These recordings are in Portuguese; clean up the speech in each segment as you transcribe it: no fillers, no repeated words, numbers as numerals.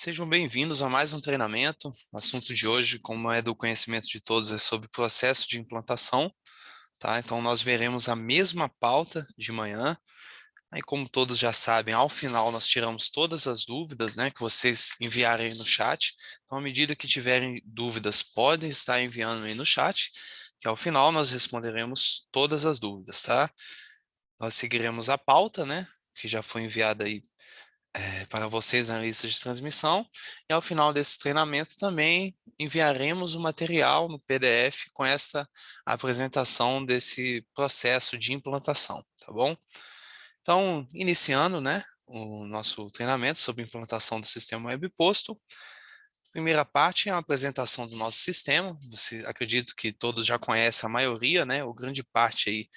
Sejam bem-vindos a mais um treinamento. O assunto de hoje, como é do conhecimento de todos, é sobre processo de implantação, tá? Então, nós veremos a mesma pauta de manhã. Aí, como todos já sabem, ao final nós tiramos todas as dúvidas, né, que vocês enviarem no chat. Então, à medida que tiverem dúvidas, podem estar enviando aí no chat, que ao final nós responderemos todas as dúvidas, tá? Nós seguiremos a pauta, né, que já foi enviada aí para vocês na lista de transmissão, e ao final desse treinamento também enviaremos o material no PDF com esta apresentação desse processo de implantação, tá bom? Então, iniciando, né, o nosso treinamento sobre implantação do sistema web posto. Primeira parte é a apresentação do nosso sistema. Você acredito que todos já conhecem a maioria, né, ou grande parte aí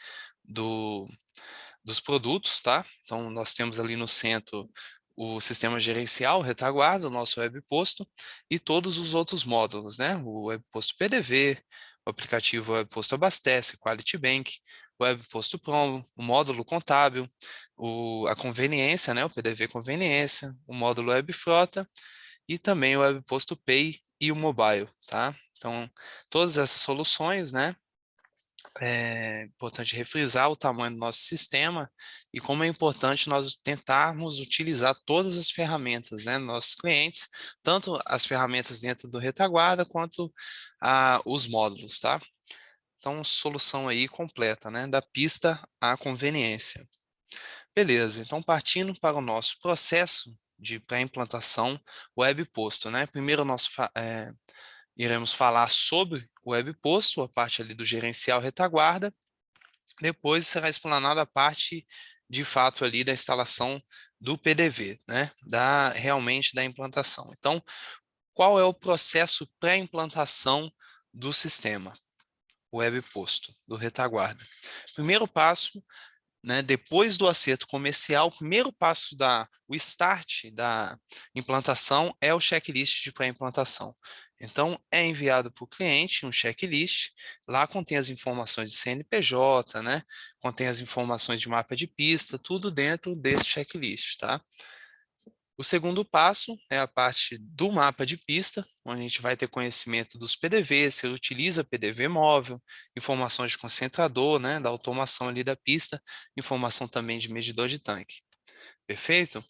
do dos produtos, tá? Então, nós temos ali no centro o sistema gerencial, o retaguarda, o nosso web posto e todos os outros módulos, né? O web posto PDV, o aplicativo web posto abastece, Quality Bank, o web posto promo, o módulo contábil, a conveniência, né? O PDV conveniência, o módulo web frota e também o web posto pay e o mobile, tá? Então, todas essas soluções, né? É importante refrisar o tamanho do nosso sistema e como é importante nós tentarmos utilizar todas as ferramentas, né, nossos clientes, tanto as ferramentas dentro do retaguarda quanto os módulos, tá? Então, solução aí completa, né, da pista à conveniência. Beleza, então partindo para o nosso processo de pré-implantação web posto, né? Primeiro nós iremos falar sobre o web posto, a parte ali do gerencial retaguarda. Depois será explanada a parte, de fato, ali da instalação do PDV, né? Realmente da implantação. Então, qual é o processo pré-implantação do sistema web posto, do retaguarda? Primeiro passo, né, depois do acerto comercial, o primeiro passo o start da implantação é o checklist de pré-implantação. Então, é enviado para o cliente um checklist, lá contém as informações de CNPJ, né, contém as informações de mapa de pista, tudo dentro desse checklist, tá? O segundo passo é a parte do mapa de pista, onde a gente vai ter conhecimento dos PDVs, se ele utiliza PDV móvel, informações de concentrador, né, da automação ali da pista, informação também de medidor de tanque. Perfeito?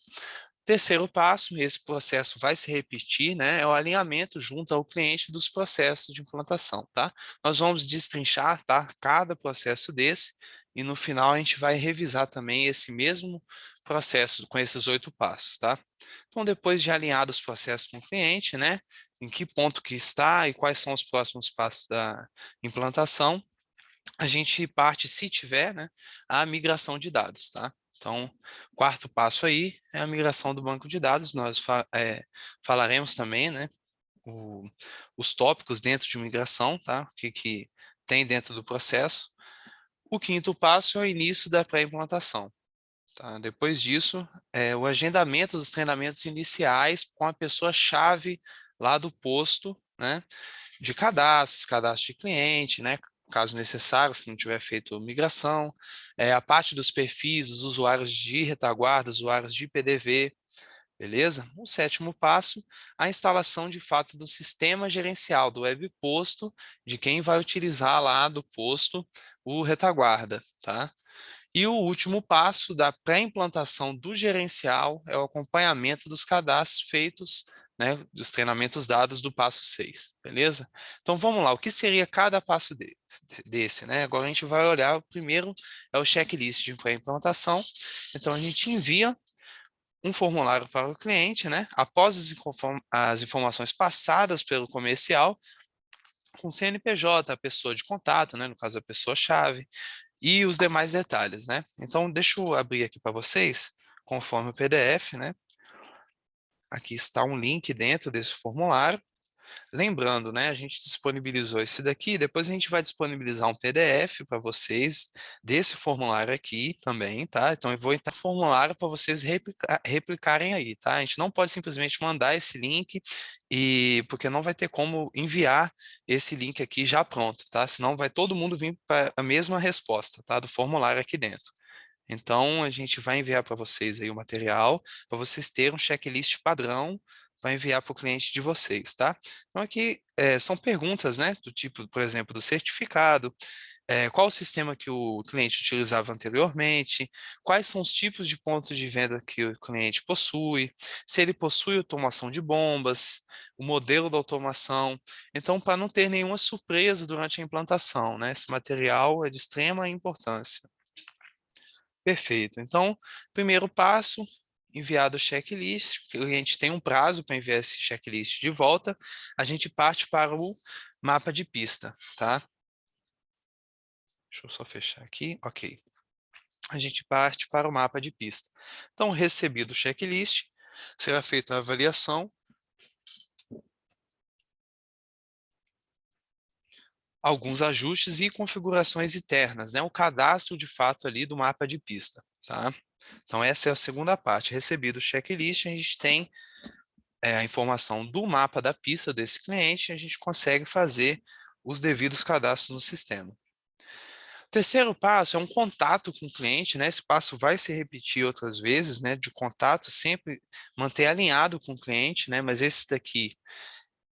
Terceiro passo, esse processo vai se repetir, né, é o alinhamento junto ao cliente dos processos de implantação, tá? Nós vamos destrinchar, tá, cada processo desse, e no final a gente vai revisar também esse mesmo processo com esses 8 passos, tá? Então, depois de alinhados os processos com o cliente, né, em que ponto que está e quais são os próximos passos da implantação, a gente parte, se tiver, né, a migração de dados, tá? Então, quarto passo aí é a migração do banco de dados. Nós falaremos também, né, o- os tópicos dentro de migração, tá? O que tem dentro do processo. O quinto passo é o início da pré-implantação. Tá? Depois disso, é o agendamento dos treinamentos iniciais com a pessoa-chave lá do posto, né, de cadastros, cadastro de cliente, né, caso necessário, se não tiver feito migração, a parte dos perfis, os usuários de retaguarda, usuários de PDV, beleza? O sétimo passo, a instalação de fato do sistema gerencial do web posto, de quem vai utilizar lá do posto o retaguarda, tá? E o último passo da pré-implantação do gerencial é o acompanhamento dos cadastros feitos, né, dos treinamentos dados do passo 6, beleza? Então vamos lá, o que seria cada passo desse, né? Agora a gente vai olhar, o primeiro é o checklist de pré-implantação. Então a gente envia um formulário para o cliente, né? Após as informações passadas pelo comercial, com CNPJ, a pessoa de contato, né? No caso, a pessoa-chave, e os demais detalhes, né? Então, deixa eu abrir aqui para vocês, conforme o PDF, né? Aqui está um link dentro desse formulário. Lembrando, né, a gente disponibilizou esse daqui, depois a gente vai disponibilizar um PDF para vocês desse formulário aqui também, tá? Então eu vou entrar no formulário para vocês replicarem aí, tá? A gente não pode simplesmente mandar esse link porque não vai ter como enviar esse link aqui já pronto, tá? Senão vai todo mundo vir para a mesma resposta, tá? Do formulário aqui dentro. Então, a gente vai enviar para vocês aí o material, para vocês terem um checklist padrão, vai enviar para o cliente de vocês, tá? Então aqui são perguntas, né, do tipo, por exemplo, do certificado, qual o sistema que o cliente utilizava anteriormente, quais são os tipos de pontos de venda que o cliente possui, se ele possui automação de bombas, o modelo da automação. Então, para não ter nenhuma surpresa durante a implantação, né? Esse material é de extrema importância. Perfeito. Então, primeiro passo, enviado o checklist, o cliente tem um prazo para enviar esse checklist de volta, a gente parte para o mapa de pista, tá? Deixa eu só fechar aqui, ok. A gente parte para o mapa de pista. Então, recebido o checklist, será feita a avaliação, alguns ajustes e configurações internas, né? O cadastro de fato ali do mapa de pista, tá? Então, essa é a segunda parte. Recebido o checklist, a gente tem a informação do mapa da pista desse cliente, a gente consegue fazer os devidos cadastros no sistema. O terceiro passo é um contato com o cliente, né? Esse passo vai se repetir outras vezes, né? De contato, sempre manter alinhado com o cliente, né? Mas esse daqui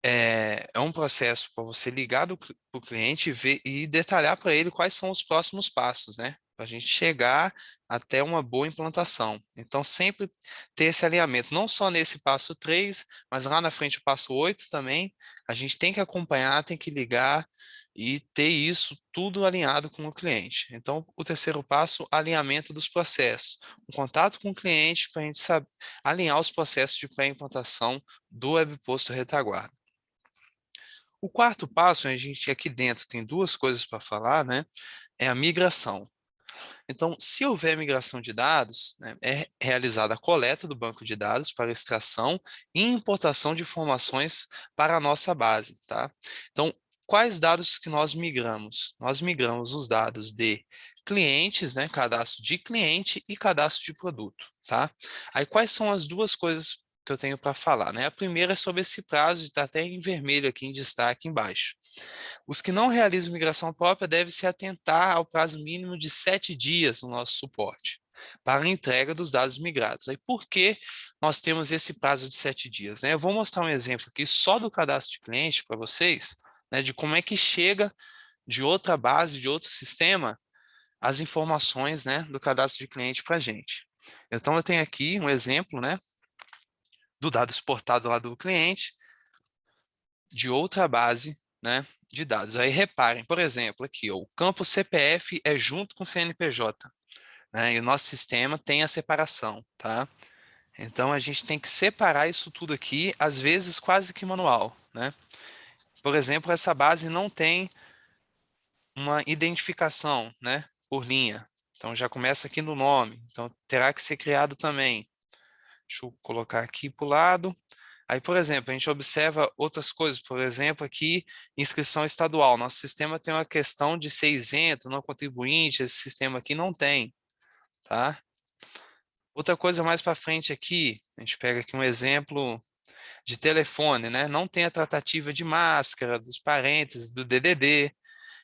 é um processo para você ligar para o cliente e, ver, e detalhar para ele quais são os próximos passos, né? Para a gente chegar até uma boa implantação. Então, sempre ter esse alinhamento, não só nesse passo 3, mas lá na frente, o passo 8 também, a gente tem que acompanhar, tem que ligar e ter isso tudo alinhado com o cliente. Então, o terceiro passo, alinhamento dos processos. Um contato com o cliente para a gente saber, alinhar os processos de pré-implantação do webposto retaguarda. O quarto passo, a gente aqui dentro tem duas coisas para falar, né? É a migração. Então, se houver migração de dados, né, é realizada a coleta do banco de dados para extração e importação de informações para a nossa base, tá? Então, quais dados que nós migramos? Nós migramos os dados de clientes, né, cadastro de cliente e cadastro de produto, tá? Aí, quais são as duas coisas que eu tenho para falar, né? A primeira é sobre esse prazo, está até em vermelho aqui em destaque embaixo. Os que não realizam migração própria devem se atentar ao prazo mínimo de 7 dias no nosso suporte para a entrega dos dados migrados. Aí, por que nós temos esse prazo de 7 dias? Né? Eu vou mostrar um exemplo aqui só do cadastro de cliente para vocês, né, de como é que chega de outra base, de outro sistema, as informações, né, do cadastro de cliente para a gente. Então, eu tenho aqui um exemplo, né, do dado exportado lá do cliente, de outra base, né, de dados. Aí reparem, por exemplo, aqui, ó, o campo CPF é junto com o CNPJ, né, e o nosso sistema tem a separação, tá? Então a gente tem que separar isso tudo aqui, às vezes quase que manual, né? Por exemplo, essa base não tem uma identificação, né, por linha. Então já começa aqui no nome, então terá que ser criado também. Deixa eu colocar aqui para o lado. Aí, por exemplo, a gente observa outras coisas, por exemplo, aqui, inscrição estadual. Nosso sistema tem uma questão de ser isento, não contribuinte, esse sistema aqui não tem, tá? Outra coisa mais para frente aqui, a gente pega aqui um exemplo de telefone, né? Não tem a tratativa de máscara, dos parênteses, do DDD.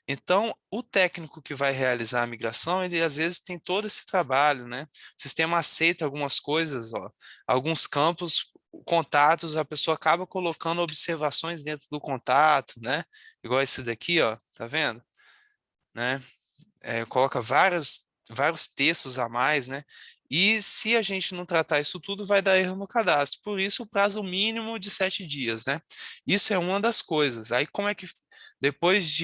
Então, o técnico que vai realizar a migração, ele às vezes tem todo esse trabalho, né? O sistema aceita algumas coisas, ó, alguns campos, contatos, a pessoa acaba colocando observações dentro do contato, né? Igual esse daqui, ó, tá vendo? Né? Coloca vários textos a mais, né? E se a gente não tratar isso tudo, vai dar erro no cadastro. Por isso, o prazo mínimo de 7 dias, né? Isso é uma das coisas. Aí, como é que, depois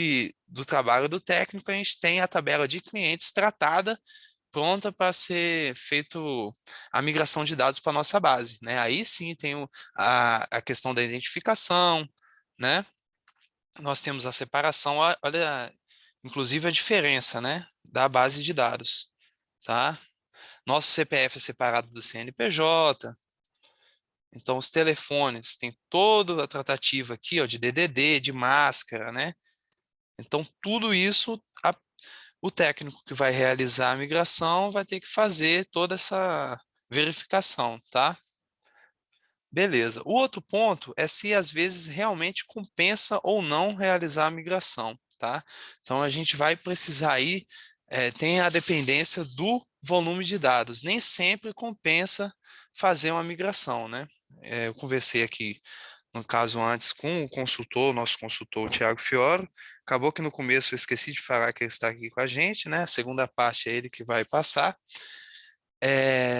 do trabalho do técnico, a gente tem a tabela de clientes tratada, pronta para ser feito a migração de dados para a nossa base, né? Aí sim tem a questão da identificação, né? Nós temos a separação, olha, inclusive a diferença, né, da base de dados, tá? Nosso CPF é separado do CNPJ, então os telefones tem toda a tratativa aqui, ó, de DDD, de máscara, né? Então tudo isso, o técnico que vai realizar a migração vai ter que fazer toda essa verificação, tá? Beleza. O outro ponto é se às vezes realmente compensa ou não realizar a migração, tá? Então a gente vai precisar aí, tem a dependência do volume de dados. Nem sempre compensa fazer uma migração, né? Eu conversei aqui, no caso antes, com o consultor, o nosso consultor, o Thiago Fioro. Acabou que no começo eu esqueci de falar que ele está aqui com a gente, né? A segunda parte é ele que vai passar.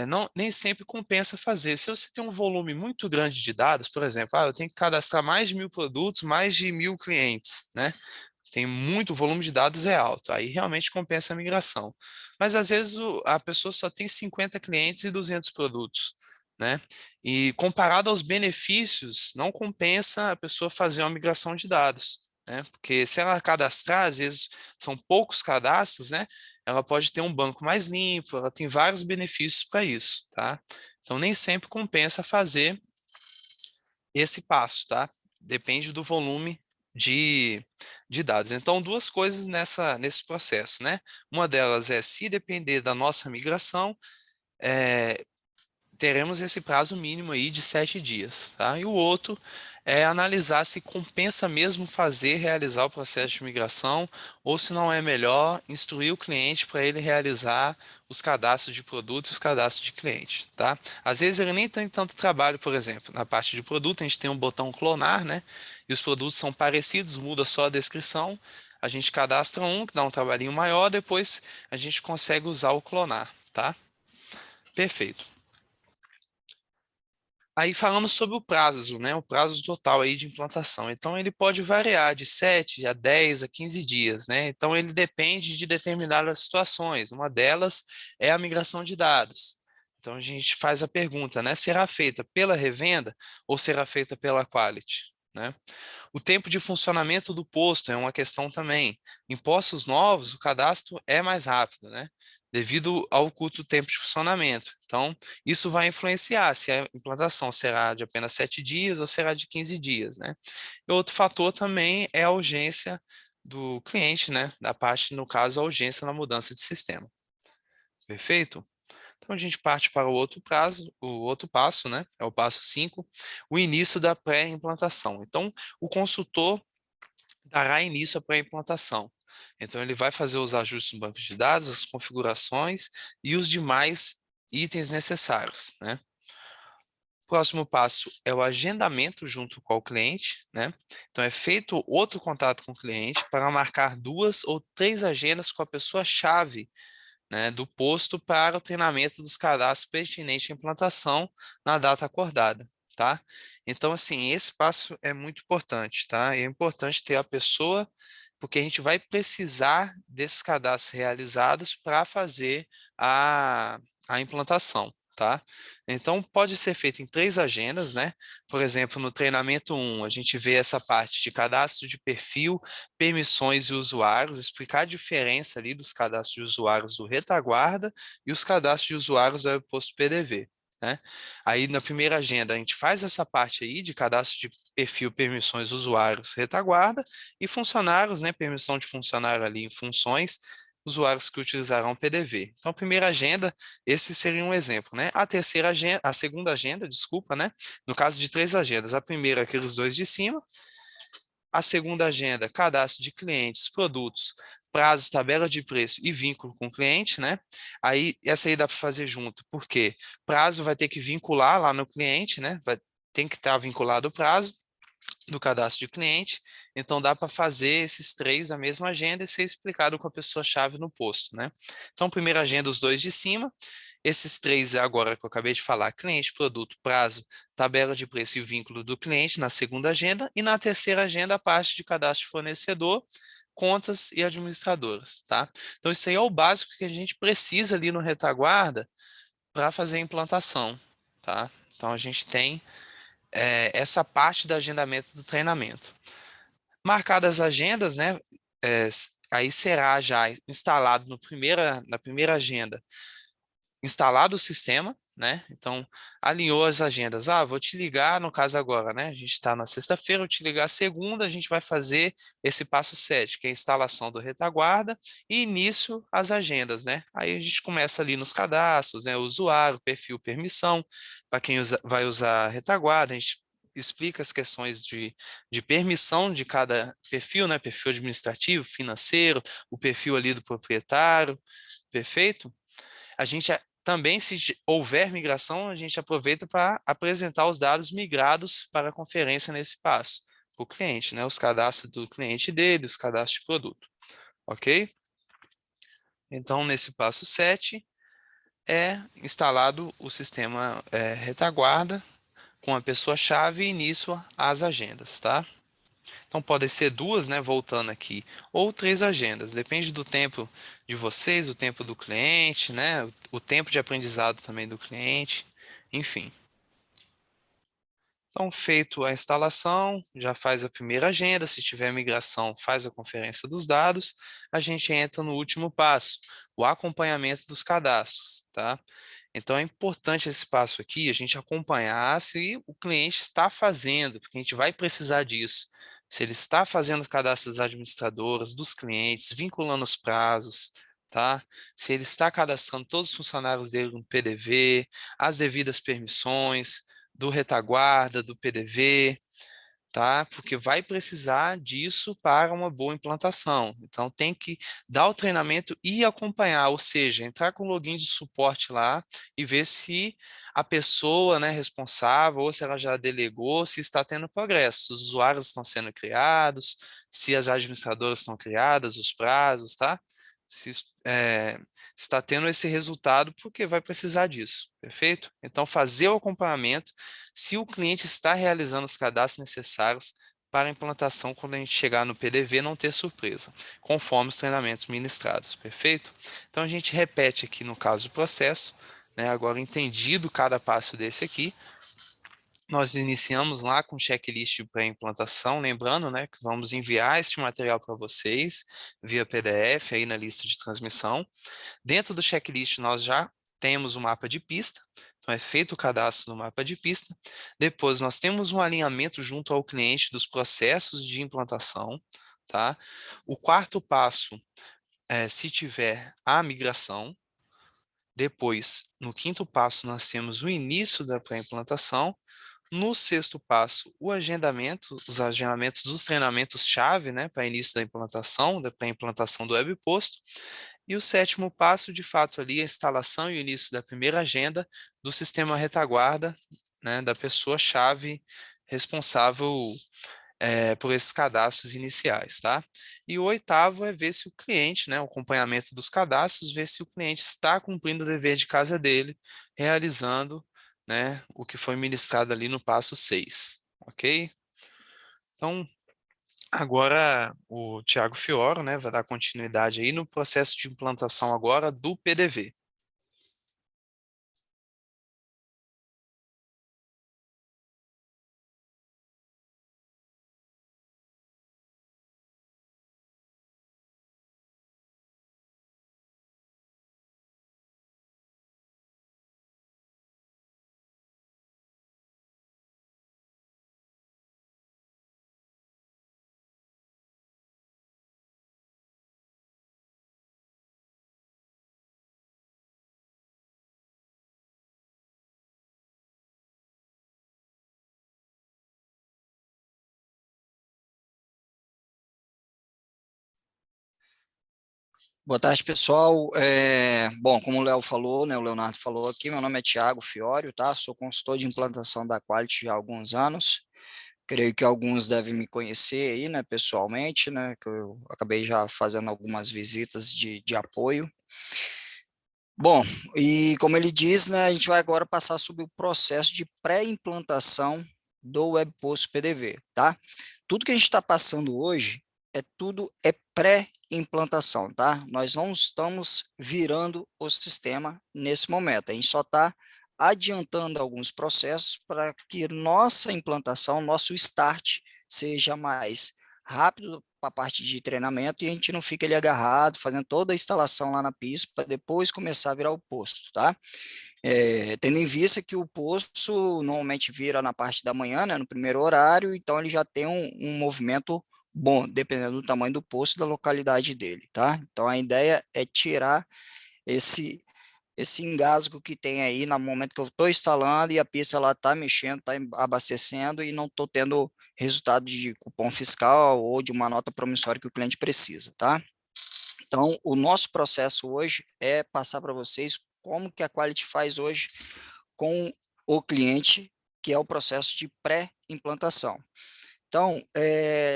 Não, nem sempre compensa fazer. Se você tem um volume muito grande de dados, por exemplo, eu tenho que cadastrar mais de 1.000 produtos, mais de 1.000 clientes, né? Tem muito, o volume de dados é alto, aí realmente compensa a migração. Mas às vezes a pessoa só tem 50 clientes e 200 produtos, né? E comparado aos benefícios, não compensa a pessoa fazer uma migração de dados, né? Porque se ela cadastrar, às vezes são poucos cadastros, né? Ela pode ter um banco mais limpo, ela tem vários benefícios para isso, tá? Então nem sempre compensa fazer esse passo, tá? Depende do volume de, de dados. Então, duas coisas nesse processo, né? Uma delas é se depender da nossa migração, é, teremos esse prazo mínimo aí de 7 dias, tá? E o outro é analisar se compensa mesmo realizar o processo de migração, ou se não é melhor instruir o cliente para ele realizar os cadastros de produto e os cadastros de cliente, tá? Às vezes ele nem tem tanto trabalho, por exemplo, na parte de produto a gente tem um botão clonar, né? E os produtos são parecidos, muda só a descrição, a gente cadastra um que dá um trabalhinho maior, depois a gente consegue usar o clonar, tá? Perfeito. Aí falamos sobre o prazo, né? O prazo total aí de implantação. Então ele pode variar de 7 a 10 a 15 dias, né? Então ele depende de determinadas situações. Uma delas é a migração de dados. Então a gente faz a pergunta, né? Será feita pela revenda ou será feita pela quality, né? O tempo de funcionamento do posto é uma questão também. Em postos novos, o cadastro é mais rápido, né? Devido ao curto tempo de funcionamento. Então, isso vai influenciar se a implantação será de apenas 7 dias ou será de 15 dias, né? E outro fator também é a urgência do cliente, né? Da parte, no caso, a urgência na mudança de sistema. Perfeito? Então, a gente parte para o outro passo, né? É o passo 5, o início da pré-implantação. Então, o consultor dará início à pré-implantação. Então, ele vai fazer os ajustes no banco de dados, as configurações e os demais itens necessários, né? O próximo passo é o agendamento junto com o cliente, né? Então, é feito outro contato com o cliente para marcar 2 ou 3 agendas com a pessoa-chave, né, do posto para o treinamento dos cadastros pertinentes à implantação na data acordada, tá? Então, assim, esse passo é muito importante, tá? E é importante ter a pessoa, porque a gente vai precisar desses cadastros realizados para fazer a, a implantação. Tá? Então, pode ser feito em 3 agendas, né? Por exemplo, no treinamento 1, a gente vê essa parte de cadastro de perfil, permissões e usuários, explicar a diferença ali dos cadastros de usuários do retaguarda e os cadastros de usuários do aeroporto PDV, né? Aí na primeira agenda a gente faz essa parte aí de cadastro de perfil, permissões, usuários, retaguarda e funcionários, né? Permissão de funcionário ali em funções, usuários que utilizarão PDV. Então, a primeira agenda, esse seria um exemplo, né? A terceira agenda, a segunda agenda, desculpa, né? No caso de 3 agendas, a primeira, aqueles 2 de cima, a segunda agenda, cadastro de clientes, produtos, prazos, tabela de preço e vínculo com o cliente, né? Aí, essa aí dá para fazer junto, porque prazo vai ter que vincular lá no cliente, né? Tem que estar vinculado o prazo do cadastro de cliente, então dá para fazer esses 3 a mesma agenda e ser explicado com a pessoa-chave no posto, né? Então, primeira agenda, os 2 de cima, esses 3 agora que eu acabei de falar, cliente, produto, prazo, tabela de preço e vínculo do cliente na segunda agenda, e na terceira agenda a parte de cadastro de fornecedor, contas e administradoras, tá? Então, isso aí é o básico que a gente precisa ali no retaguarda para fazer a implantação, tá? Então, a gente tem essa parte do agendamento do treinamento. Marcadas as agendas, né? Aí será já instalado na primeira agenda, instalado o sistema, né? Então, alinhou as agendas. Vou te ligar, no caso agora, né? A gente está na sexta-feira, vou te ligar segunda, a gente vai fazer esse passo 7, que é a instalação do retaguarda e início às agendas, né? Aí a gente começa ali nos cadastros, né? Usuário, perfil, permissão, para quem vai usar retaguarda, a gente explica as questões de permissão de cada perfil, né? Perfil administrativo, financeiro, o perfil ali do proprietário, perfeito? A gente Também, se houver migração, a gente aproveita para apresentar os dados migrados para a conferência nesse passo, para o cliente, né? Os cadastros do cliente dele, os cadastros de produto, ok? Então, nesse passo 7, é instalado o sistema retaguarda com a pessoa-chave e início às agendas, tá? Então, podem ser duas, né, voltando aqui, ou três agendas, depende do tempo de vocês, o tempo do cliente, né, o tempo de aprendizado também do cliente, enfim. Então, feito a instalação, já faz a primeira agenda, se tiver migração, faz a conferência dos dados, a gente entra no último passo, o acompanhamento dos cadastros, tá? Então, é importante esse passo aqui, a gente acompanhar se o cliente está fazendo, porque a gente vai precisar disso. Se ele está fazendo os cadastros das administradoras, dos clientes, vinculando os prazos, tá? Se ele está cadastrando todos os funcionários dele no PDV, as devidas permissões, do retaguarda, do PDV, tá? Porque vai precisar disso para uma boa implantação. Então, tem que dar o treinamento e acompanhar, ou seja, entrar com o login de suporte lá e ver se a pessoa, né, responsável, ou se ela já delegou, se está tendo progresso, se os usuários estão sendo criados, se as administradoras estão criadas, os prazos, tá? Se está tendo esse resultado, porque vai precisar disso, perfeito? Então, fazer o acompanhamento se o cliente está realizando os cadastros necessários para a implantação quando a gente chegar no PDV, não ter surpresa, conforme os treinamentos ministrados, perfeito? Então a gente repete aqui no caso do processo, né, agora entendido cada passo desse aqui, nós iniciamos lá com checklist de pré-implantação, lembrando, né, que vamos enviar este material para vocês via PDF aí na lista de transmissão. Dentro do checklist, nós já temos o mapa de pista, então é feito o cadastro do mapa de pista. Depois, nós temos um alinhamento junto ao cliente dos processos de implantação, tá? O quarto passo é se tiver a migração. Depois, no quinto passo, nós temos o início da pré-implantação. No sexto passo, o agendamento, os agendamentos dos treinamentos-chave, né, para início da implantação, da pré-implantação do webposto. E o sétimo passo, de fato, ali, a instalação e o início da primeira agenda do sistema retaguarda, né, da pessoa-chave responsável por esses cadastros iniciais, tá? E o oitavo é ver se o cliente, né, o acompanhamento dos cadastros, ver se o cliente está cumprindo o dever de casa dele, realizando, né, o que foi ministrado ali no passo 6, ok? Então, agora o Tiago Fioro, né, vai dar continuidade aí no processo de implantação agora do PDV. Boa tarde, pessoal. Bom, como o Léo falou, né, o Leonardo falou aqui, meu nome é Tiago Fiório, tá? Sou consultor de implantação da Quality há alguns anos. Creio que alguns devem me conhecer aí, né, pessoalmente, né, que eu acabei já fazendo algumas visitas de apoio. Bom, e como ele diz, né, a gente vai agora passar sobre o processo de pré-implantação do WebPost PDV, tá? Tudo que a gente está passando hoje tudo é pré-implantação, tá? Nós não estamos virando o sistema nesse momento, a gente só está adiantando alguns processos para que nossa implantação, nosso start seja mais rápido para a parte de treinamento e a gente não fica ali agarrado, fazendo toda a instalação lá na pista para depois começar a virar o posto, tá? Tendo em vista que o posto normalmente vira na parte da manhã, né, no primeiro horário, então ele já tem um movimento bom, dependendo do tamanho do posto e da localidade dele, tá? Então a ideia é tirar esse engasgo que tem aí no momento que eu estou instalando e a pista ela está mexendo, está abastecendo e não estou tendo resultado de cupom fiscal ou de uma nota promissória que o cliente precisa, tá? Então, o nosso processo hoje é passar para vocês como que a Quality faz hoje com o cliente, que é o processo de pré-implantação. Então,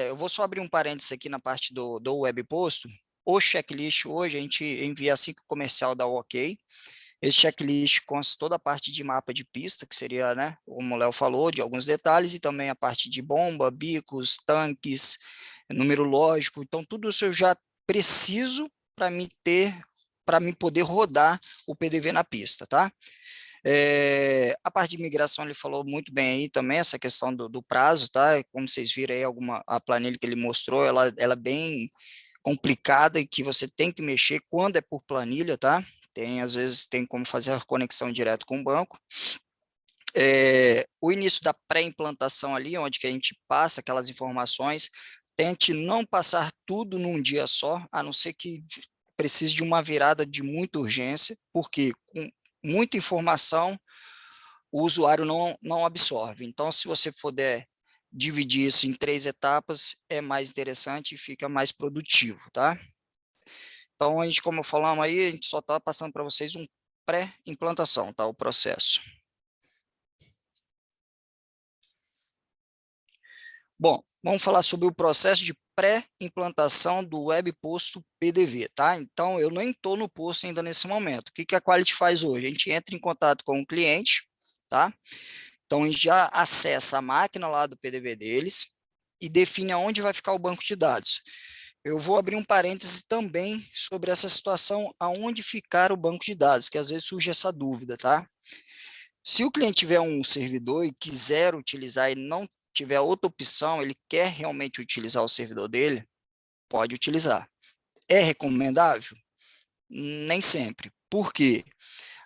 eu vou só abrir um parênteses aqui na parte do web posto. O checklist hoje a gente envia assim que o comercial dá o ok. Esse checklist consta toda a parte de mapa de pista, que seria, né, como o Léo falou, de alguns detalhes, e também a parte de bomba, bicos, tanques, número lógico. Então, tudo isso eu já preciso para me ter, para me poder rodar o PDV na pista, tá? A parte de migração ele falou muito bem aí também, essa questão do prazo, tá? Como vocês viram aí, a planilha que ele mostrou, ela é bem complicada e que você tem que mexer quando é por planilha, tá? Às vezes tem como fazer a conexão direto com o banco. O início da pré-implantação ali, onde que a gente passa aquelas informações, tente não passar tudo num dia só, a não ser que precise de uma virada de muita urgência, porque com muita informação, o usuário não absorve. Então, se você puder dividir isso em 3 etapas, é mais interessante e fica mais produtivo, tá? Então, a gente, como falamos aí, a gente só está passando para vocês um pré-implantação, tá? O processo. Bom, vamos falar sobre o processo de pré-implantação do web posto PDV, tá? Então, eu nem estou no posto ainda nesse momento. O que a Quality faz hoje? A gente entra em contato com o cliente, tá? Então, a gente já acessa a máquina lá do PDV deles e define aonde vai ficar o banco de dados. Eu vou abrir um parêntese também sobre essa situação, aonde ficar o banco de dados, que às vezes surge essa dúvida, tá? Se o cliente tiver um servidor e quiser utilizar e não tiver outra opção, ele quer realmente utilizar o servidor dele, pode utilizar. É recomendável? Nem sempre. Por quê?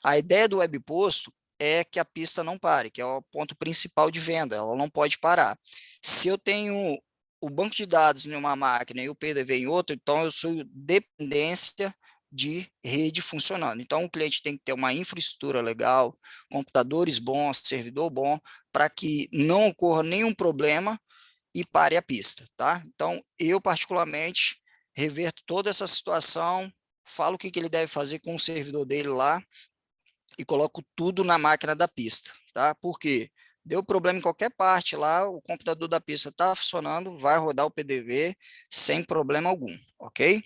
A ideia do web posto é que a pista não pare, que é o ponto principal de venda, ela não pode parar. Se eu tenho o banco de dados em uma máquina e o PDV em outra, então eu sou dependência de rede funcionando. Então, o cliente tem que ter uma infraestrutura legal, computadores bons, servidor bom, para que não ocorra nenhum problema e pare a pista, tá? Então, eu particularmente reverto toda essa situação, falo o que ele deve fazer com o servidor dele lá, e coloco tudo na máquina da pista, tá? Porque deu problema em qualquer parte lá, o computador da pista está funcionando, vai rodar o PDV sem problema algum, ok?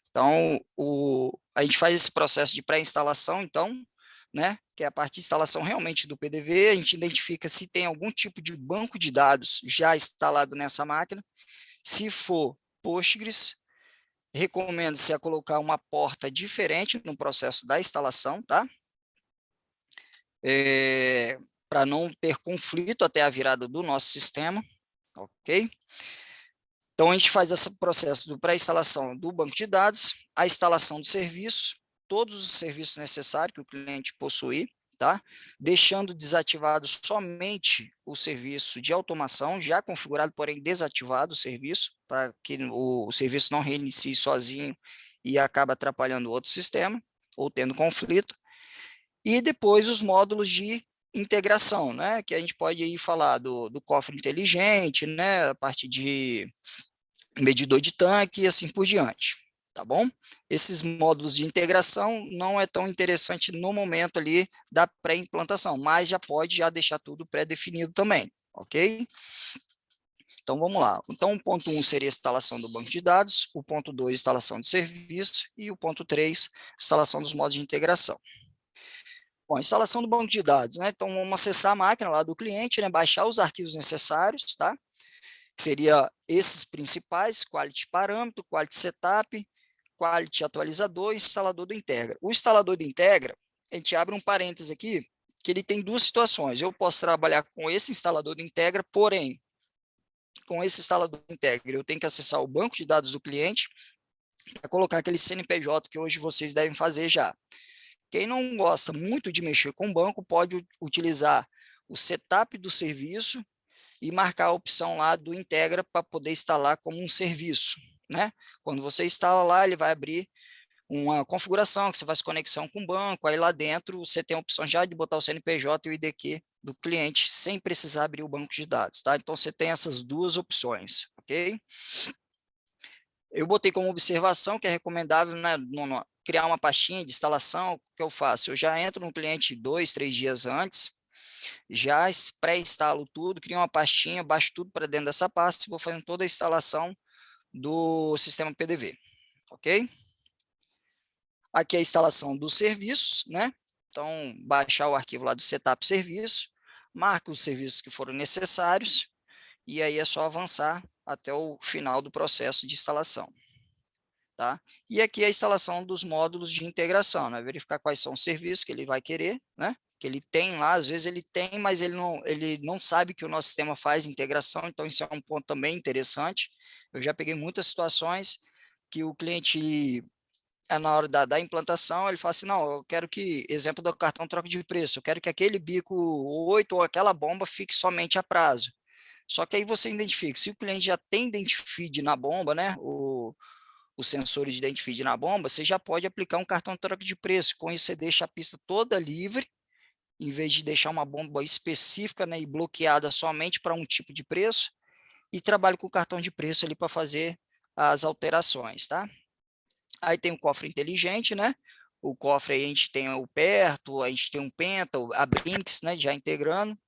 Então, a gente faz esse processo de pré-instalação, então, né, que é a parte de instalação realmente do PDV, a gente identifica se tem algum tipo de banco de dados já instalado nessa máquina, se for Postgres, recomenda-se a colocar uma porta diferente no processo da instalação, tá? Para não ter conflito até a virada do nosso sistema, ok? Então, a gente faz esse processo do pré-instalação do banco de dados, a instalação do serviço, todos os serviços necessários que o cliente possuir, tá? Deixando desativado somente o serviço de automação, já configurado, porém desativado o serviço, para que o serviço não reinicie sozinho e acaba atrapalhando o outro sistema, ou tendo conflito. E depois os módulos de integração, né, que a gente pode aí falar do cofre inteligente, né, a parte de medidor de tanque e assim por diante, tá bom? Esses módulos de integração não é tão interessante no momento ali da pré-implantação, mas já pode já deixar tudo pré-definido também, ok? Então, vamos lá. Então, o ponto 1 seria a instalação do banco de dados, o ponto 2, instalação de serviço, e o ponto 3, instalação dos modos de integração. Bom, instalação do banco de dados, né? Então, vamos acessar a máquina lá do cliente, né? Baixar os arquivos necessários, tá? Seria esses principais: quality parâmetro, quality setup, quality atualizador e instalador do Integra. O instalador do Integra, a gente abre um parênteses aqui, que ele tem duas situações. Eu posso trabalhar com esse instalador do Integra, porém, com esse instalador do Integra, eu tenho que acessar o banco de dados do cliente para colocar aquele CNPJ que hoje vocês devem fazer já. Quem não gosta muito de mexer com o banco pode utilizar o setup do serviço e marcar a opção lá do Integra para poder instalar como um serviço, né? Quando você instala lá, ele vai abrir uma configuração que você faz conexão com o banco, aí lá dentro você tem a opção já de botar o CNPJ e o IDQ do cliente sem precisar abrir o banco de dados, tá? Então você tem essas duas opções, ok? Eu botei como observação que é recomendável, né, criar uma pastinha de instalação, o que eu faço? Eu já entro no cliente 2, 3 dias antes, já pré-instalo tudo, crio uma pastinha, baixo tudo para dentro dessa pasta e vou fazendo toda a instalação do sistema PDV, ok? Aqui é a instalação dos serviços, né? Então, baixar o arquivo lá do setup serviço, marca os serviços que foram necessários, e aí é só avançar até o final do processo de instalação. Tá? E aqui a instalação dos módulos de integração, né? Verificar quais são os serviços que ele vai querer, né? Que ele tem lá, às vezes ele tem, mas ele não sabe que o nosso sistema faz integração, então isso é um ponto também interessante. Eu já peguei muitas situações que o cliente, na hora da implantação, ele fala assim, não, eu quero que, exemplo do cartão troca de preço, eu quero que aquele bico 8 ou aquela bomba fique somente a prazo. Só que aí você identifica, se o cliente já tem identified na bomba, né, os sensores de identified na bomba, você já pode aplicar um cartão de troca de preço. Com isso, você deixa a pista toda livre, em vez de deixar uma bomba específica, né, e bloqueada somente para um tipo de preço, e trabalha com o cartão de preço ali para fazer as alterações, tá? Aí tem o cofre inteligente, né? O cofre aí a gente tem o Perto, a gente tem um Penta, a Brinks, né, já integrando,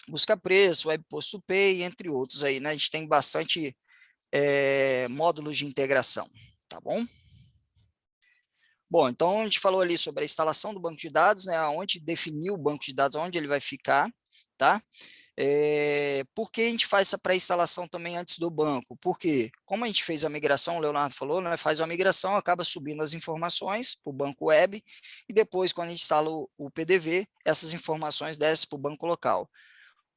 busca preço, web posto pay, entre outros aí, né? A gente tem bastante módulos de integração, tá bom? Bom, então a gente falou ali sobre a instalação do banco de dados, né, onde definir o banco de dados, onde ele vai ficar, tá? Por que a gente faz essa pré-instalação também antes do banco? Porque, como a gente fez a migração, o Leonardo falou, né, faz uma migração, acaba subindo as informações para o banco web, e depois, quando a gente instala o PDV, essas informações descem para o banco local.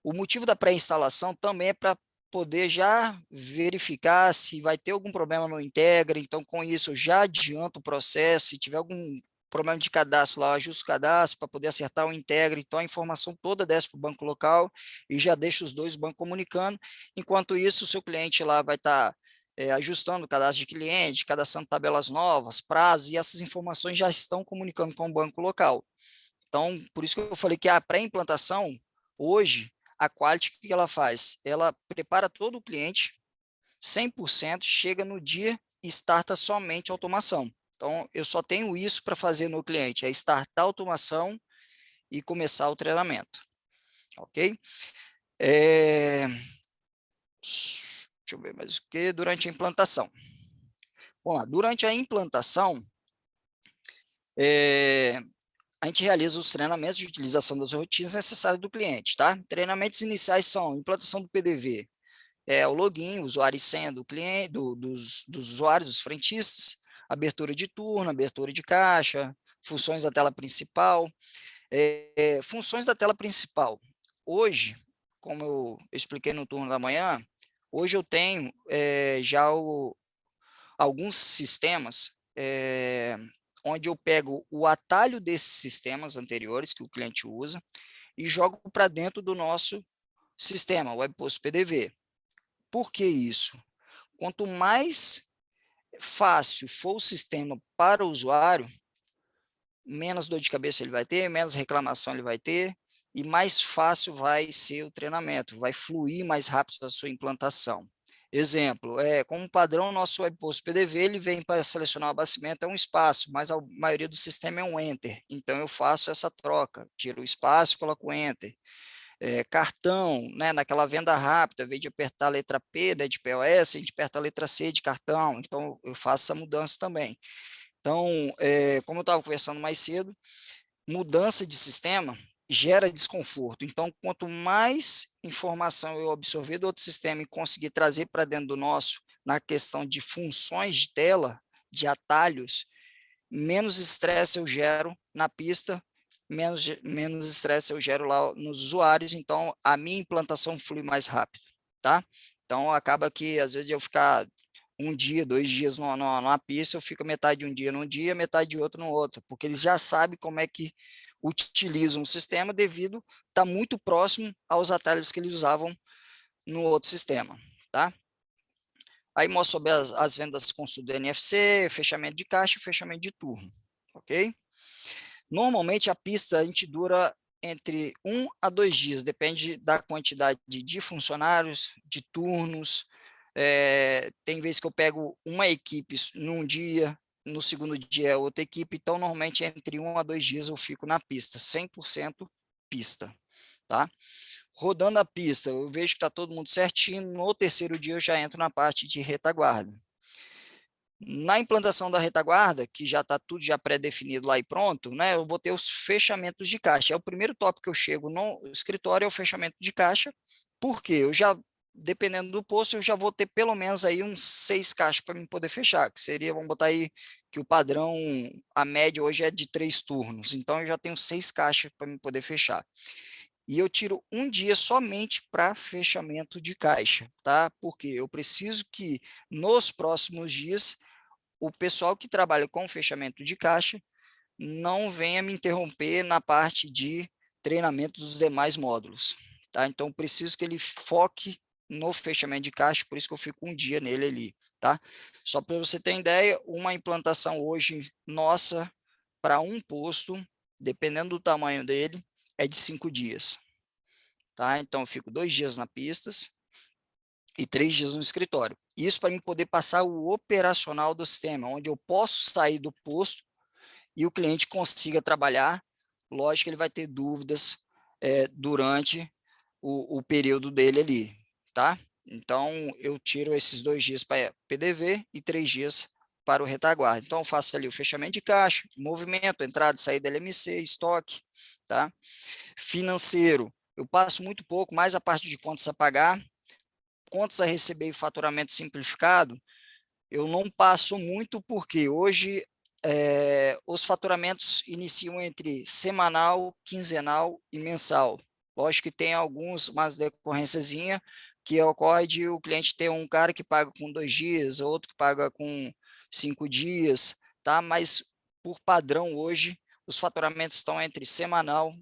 O motivo da pré-instalação também é para poder já verificar se vai ter algum problema no Integra, então com isso eu já adianto o processo, se tiver algum problema de cadastro lá, eu ajusto o cadastro para poder acertar o Integra, então a informação toda desce para o banco local e já deixa os dois bancos comunicando, enquanto isso o seu cliente lá vai estar ajustando o cadastro de cliente, cadastrando tabelas novas, prazos, e essas informações já estão comunicando com o banco local. Então, por isso que eu falei que a pré-implantação, hoje, a Quality, o que ela faz? Ela prepara todo o cliente, 100%, chega no dia e starta somente a automação. Então, eu só tenho isso para fazer no cliente, é startar a automação e começar o treinamento, ok? Deixa eu ver mais o que, durante a implantação. Vamos lá, durante a implantação, a gente realiza os treinamentos de utilização das rotinas necessárias do cliente, tá? Treinamentos iniciais são implantação do PDV, o login, usuário e senha do cliente, dos usuários, dos frentistas, abertura de turno, abertura de caixa, funções da tela principal. Funções da tela principal. Hoje, como eu expliquei no turno da manhã, hoje eu tenho já alguns sistemas onde eu pego o atalho desses sistemas anteriores que o cliente usa e jogo para dentro do nosso sistema, WebPost PDV. Por que isso? Quanto mais fácil for o sistema para o usuário, menos dor de cabeça ele vai ter, menos reclamação ele vai ter, e mais fácil vai ser o treinamento, vai fluir mais rápido a sua implantação. Exemplo, como padrão, o nosso WebPost PDV, ele vem para selecionar o abastecimento, é um espaço, mas a maioria do sistema é um Enter. Então, eu faço essa troca, tiro o espaço, coloco o Enter. Cartão, né, naquela venda rápida, ao invés de apertar a letra P, né, de POS, a gente aperta a letra C de cartão. Então, eu faço essa mudança também. Então, como eu estava conversando mais cedo, mudança de sistema gera desconforto. Então, quanto mais informação eu absorver do outro sistema e conseguir trazer para dentro do nosso, na questão de funções de tela, de atalhos, menos estresse eu gero na pista, menos estresse eu gero lá nos usuários, então a minha implantação flui mais rápido, tá? Então, acaba que, às vezes, eu ficar um dia, 2 dias numa pista, eu fico metade de um dia num dia, metade de outro no outro, porque eles já sabem como é que utilizam o sistema devido estar muito próximo aos atalhos que eles usavam no outro sistema, tá? Aí mostra sobre as vendas com do NFC, fechamento de caixa e fechamento de turno, ok? Normalmente a pista a gente dura entre 1 a 2 dias, depende da quantidade de funcionários, de turnos. Tem vezes que eu pego uma equipe num dia, no segundo dia é outra equipe, então normalmente entre 1 a 2 dias eu fico na pista, 100% pista, tá? Rodando a pista, eu vejo que está todo mundo certinho, no terceiro dia eu já entro na parte de retaguarda. Na implantação da retaguarda, que já está tudo já pré-definido lá e pronto, né, eu vou ter os fechamentos de caixa. É o primeiro tópico que eu chego no escritório, é o fechamento de caixa, porque eu já, dependendo do posto, eu já vou ter pelo menos aí uns 6 caixas para mim poder fechar, que seria, vamos botar aí, que o padrão, a média hoje é de 3 turnos, então eu já tenho 6 caixas para mim poder fechar. E eu tiro um dia somente para fechamento de caixa, tá? Porque eu preciso que nos próximos dias o pessoal que trabalha com fechamento de caixa não venha me interromper na parte de treinamento dos demais módulos, tá? Então, preciso que ele foque no fechamento de caixa, por isso que eu fico um dia nele ali, tá? Só para você ter ideia, uma implantação hoje nossa para um posto, dependendo do tamanho dele, é de 5 dias, tá? Então, eu fico 2 dias na pistas e 3 dias no escritório. Isso para mim poder passar o operacional do sistema, onde eu posso sair do posto e o cliente consiga trabalhar. Lógico que ele vai ter dúvidas durante o período dele ali, tá? Então, eu tiro esses 2 dias para PDV e 3 dias para o retaguarda. Então, eu faço ali o fechamento de caixa, movimento, entrada e saída LMC, estoque, tá? Financeiro, eu passo muito pouco, mais a parte de contas a pagar, contas a receber e faturamento simplificado, eu não passo muito porque hoje os faturamentos iniciam entre semanal, quinzenal e mensal. Lógico que tem umas decorrênciazinha que ocorre de o cliente ter um cara que paga com 2 dias, outro que paga com 5 dias, tá? Mas por padrão hoje os faturamentos estão entre semanal,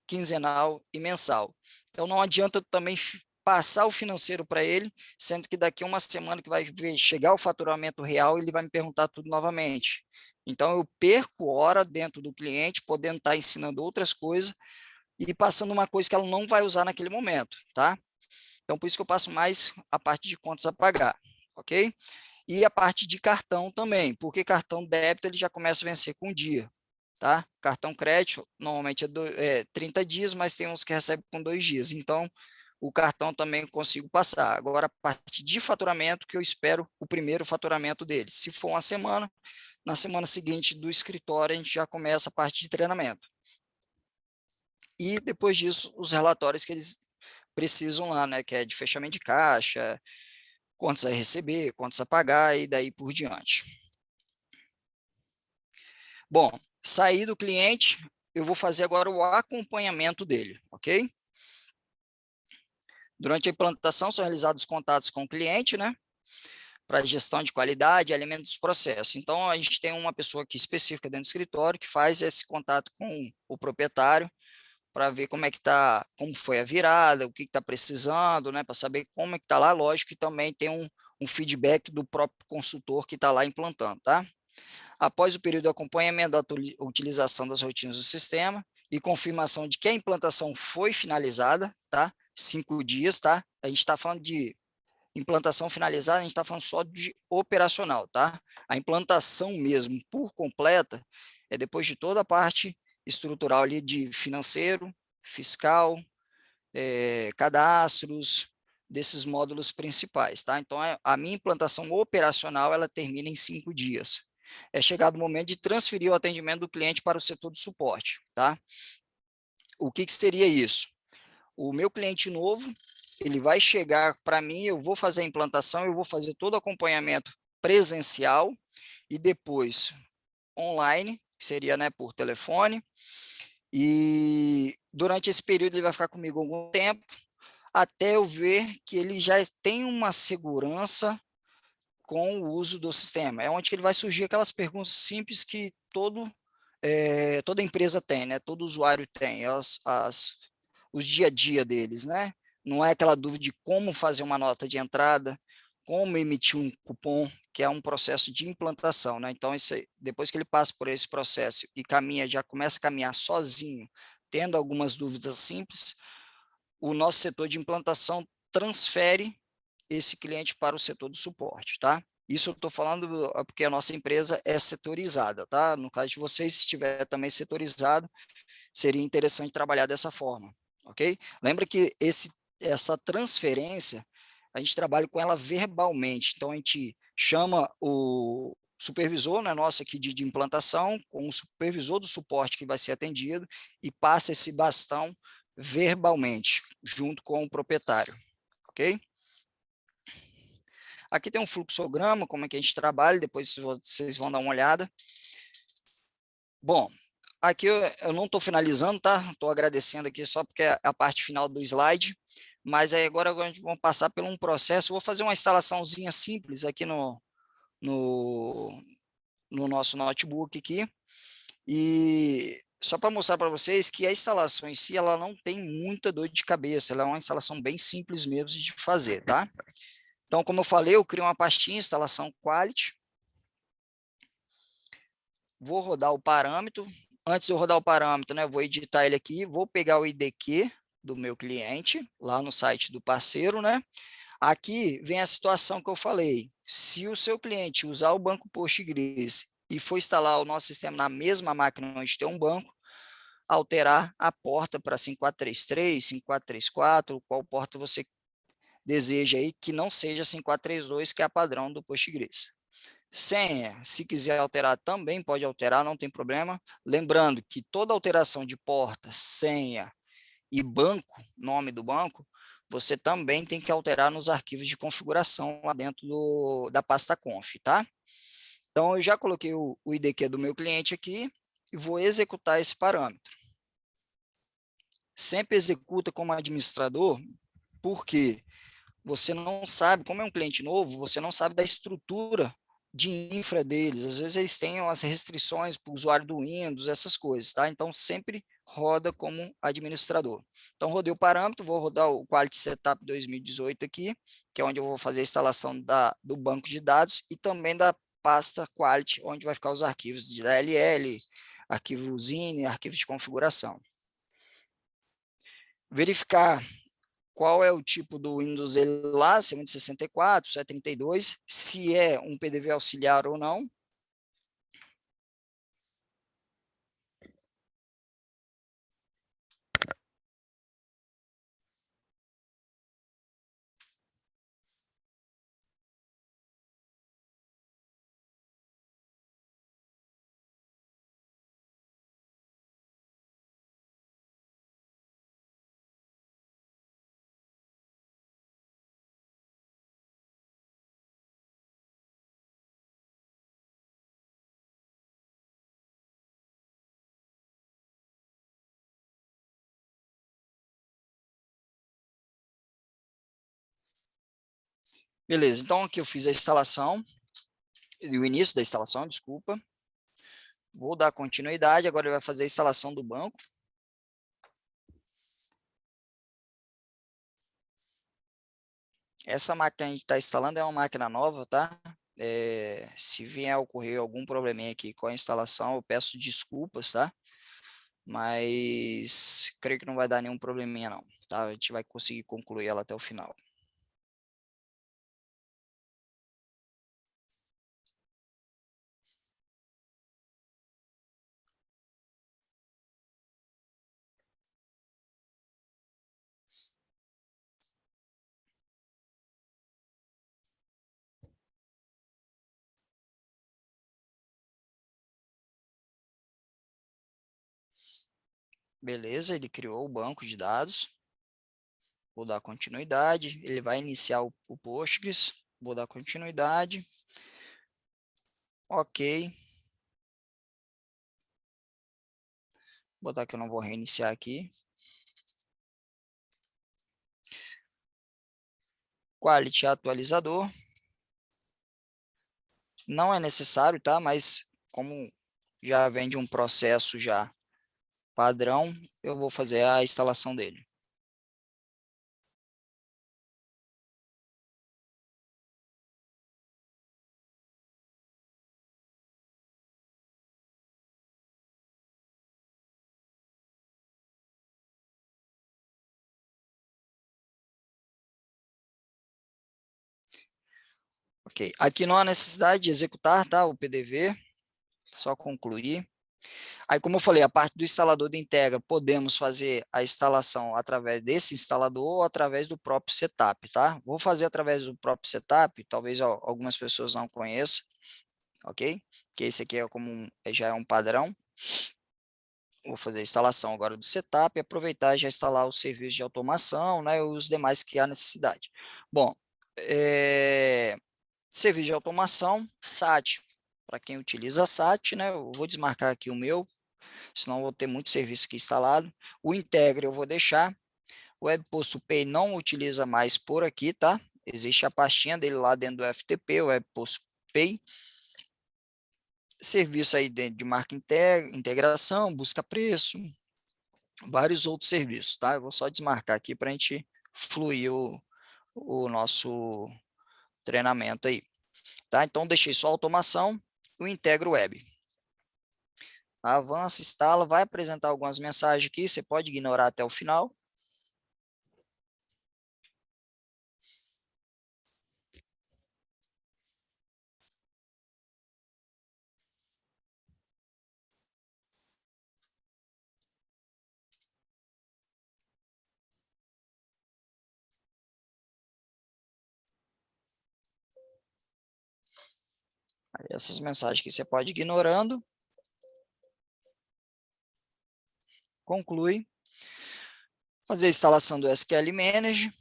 quinzenal e mensal. Então não adianta também passar o financeiro para ele, sendo que daqui a uma semana que vai chegar o faturamento real, ele vai me perguntar tudo novamente. Então, eu perco hora dentro do cliente, podendo estar ensinando outras coisas e passando uma coisa que ela não vai usar naquele momento, tá? Então, por isso que eu passo mais a parte de contas a pagar, ok? E a parte de cartão também, porque cartão débito ele já começa a vencer com um dia, tá? Cartão crédito normalmente é 30 dias, mas tem uns que recebem com 2 dias. Então, o cartão também consigo passar. Agora, a parte de faturamento, que eu espero o primeiro faturamento deles. Se for uma semana, na semana seguinte do escritório, a gente já começa a parte de treinamento. E depois disso, os relatórios que eles precisam lá, né? Que é de fechamento de caixa, contas a receber, contas a pagar e daí por diante. Bom, saí do cliente, eu vou fazer agora o acompanhamento dele, ok? Durante a implantação são realizados contatos com o cliente, né? Para gestão de qualidade e alinhamento dos processos. Então, a gente tem uma pessoa aqui específica dentro do escritório que faz esse contato com o proprietário para ver como é que está, como foi a virada, o que está precisando, né? Para saber como é que está lá. Lógico que também tem um feedback do próprio consultor que está lá implantando, tá? Após o período de acompanhamento da utilização das rotinas do sistema e confirmação de que a implantação foi finalizada, tá? 5 dias, tá? A gente está falando de implantação finalizada, a gente está falando só de operacional, tá? A implantação mesmo, por completa, é depois de toda a parte estrutural ali de financeiro, fiscal, cadastros, desses módulos principais, tá? Então, a minha implantação operacional, ela termina em 5 dias. É chegado o momento de transferir o atendimento do cliente para o setor de suporte, tá? O que seria isso? O meu cliente novo, ele vai chegar para mim, eu vou fazer a implantação, eu vou fazer todo o acompanhamento presencial e depois online, que seria, né, por telefone, e durante esse período ele vai ficar comigo algum tempo, até eu ver que ele já tem uma segurança com o uso do sistema. É onde que ele vai surgir aquelas perguntas simples que toda empresa tem, né? Todo usuário tem, os dia a dia deles, né? Não é aquela dúvida de como fazer uma nota de entrada, como emitir um cupom, que é um processo de implantação, né? Então, depois que ele passa por esse processo e caminha, já começa a caminhar sozinho, tendo algumas dúvidas simples, o nosso setor de implantação transfere esse cliente para o setor do suporte, tá? Isso eu estou falando porque a nossa empresa é setorizada, tá? No caso de vocês, se estiver também setorizado, seria interessante trabalhar dessa forma, ok? Lembra que essa transferência, a gente trabalha com ela verbalmente, então a gente chama o supervisor, né, nosso aqui de implantação, com o supervisor do suporte que vai ser atendido e passa esse bastão verbalmente, junto com o proprietário, ok? Aqui tem um fluxograma, como é que a gente trabalha, depois vocês vão dar uma olhada. Bom, aqui eu não estou finalizando, tá? Estou agradecendo aqui só porque é a parte final do slide, mas aí agora a gente vai passar por um processo, eu vou fazer uma instalaçãozinha simples aqui no, no nosso notebook aqui, e só para mostrar para vocês que a instalação em si, ela não tem muita dor de cabeça, ela é uma instalação bem simples mesmo de fazer, tá? Então, como eu falei, eu crio uma pastinha, instalação quality, vou rodar o parâmetro. Antes de eu rodar o parâmetro, né, eu vou editar ele aqui, vou pegar o IDQ do meu cliente, lá no site do parceiro, né? Aqui vem a situação que eu falei. Se o seu cliente usar o banco Postgres e for instalar o nosso sistema na mesma máquina onde tem um banco, alterar a porta para 5433, 5434, qual porta você deseja aí, que não seja 5432, que é a padrão do Postgres. Senha, se quiser alterar também pode alterar, não tem problema. Lembrando que toda alteração de porta, senha e banco, nome do banco, você também tem que alterar nos arquivos de configuração lá dentro da pasta conf, tá? Então, eu já coloquei o IDQ do meu cliente aqui e vou executar esse parâmetro. Sempre executa como administrador, porque você não sabe, como é um cliente novo, você não sabe da estrutura de infra deles. Às vezes eles têm umas restrições para o usuário do Windows, essas coisas, tá? Então sempre roda como administrador. Então rodei o parâmetro, vou rodar o Quality Setup 2018 aqui, que é onde eu vou fazer a instalação do banco de dados e também da pasta Quality, onde vai ficar os arquivos de DLL, arquivo Zine, arquivos de configuração. Verificar qual é o tipo do Windows dele lá, se é Windows 64, se é 32, se é um PDV auxiliar ou não. Beleza, então aqui eu fiz a instalação, o início da instalação, desculpa. Vou dar continuidade, agora ele vai fazer a instalação do banco. Essa máquina que a gente está instalando é uma máquina nova, tá? Se vier a ocorrer algum probleminha aqui com a instalação, eu peço desculpas, tá? Mas creio que não vai dar nenhum probleminha não, tá? A gente vai conseguir concluir ela até o final. Beleza, ele criou o banco de dados. Vou dar continuidade. Ele vai iniciar o Postgres. Vou dar continuidade. Ok. Vou botar que eu não vou reiniciar aqui. Quality atualizador. Não é necessário, tá? Mas como já vem de um processo já padrão, eu vou fazer a instalação dele. Ok, aqui não há necessidade de executar, tá, o PDV, só concluir. Aí, como eu falei, a parte do instalador de Integra, podemos fazer a instalação através desse instalador ou através do próprio setup, tá? Vou fazer através do próprio setup, talvez algumas pessoas não conheçam, ok? Que esse aqui é como já é um padrão. Vou fazer a instalação agora do setup e aproveitar e já instalar os serviços de automação, né, e os demais que há necessidade. Bom, serviço de automação, SAT, para quem utiliza SAT, né, eu vou desmarcar aqui o meu, senão eu vou ter muito serviço aqui instalado. O Integra eu vou deixar, o Web Postpay não utiliza mais por aqui, tá? Existe a pastinha dele lá dentro do FTP, o Web Postpay. Serviço aí de marca integração, busca preço, vários outros serviços, tá? Eu vou só desmarcar aqui para a gente fluir o nosso treinamento aí, tá? Então, deixei só automação, o Integra Web. Avança, instala, vai apresentar algumas mensagens aqui, você pode ignorar até o final. Aí, essas mensagens aqui você pode ir ignorando. Conclui. Fazer a instalação do SQL Manager.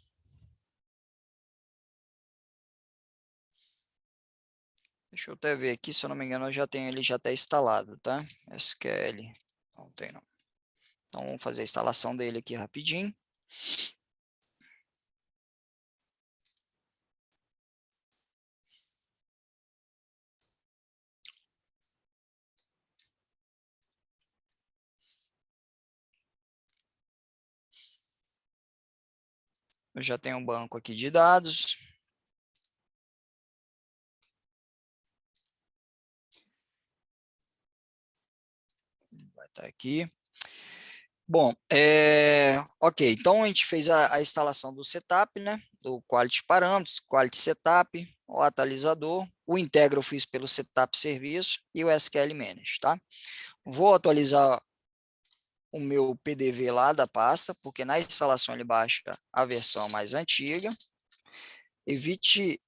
Deixa eu até ver aqui, se eu não me engano, eu já tenho ele já está instalado, tá? SQL, não tem não. Então, vamos fazer a instalação dele aqui rapidinho. Eu já tenho um banco aqui de dados. Vai estar aqui. Bom, ok, então a gente fez a instalação do setup, né, do Quality Parâmetros, Quality Setup, o atualizador, o Integra eu fiz pelo Setup Serviço e o SQL Manage, tá? Vou atualizar o meu PDV lá da pasta, porque na instalação ele baixa a versão mais antiga. Evite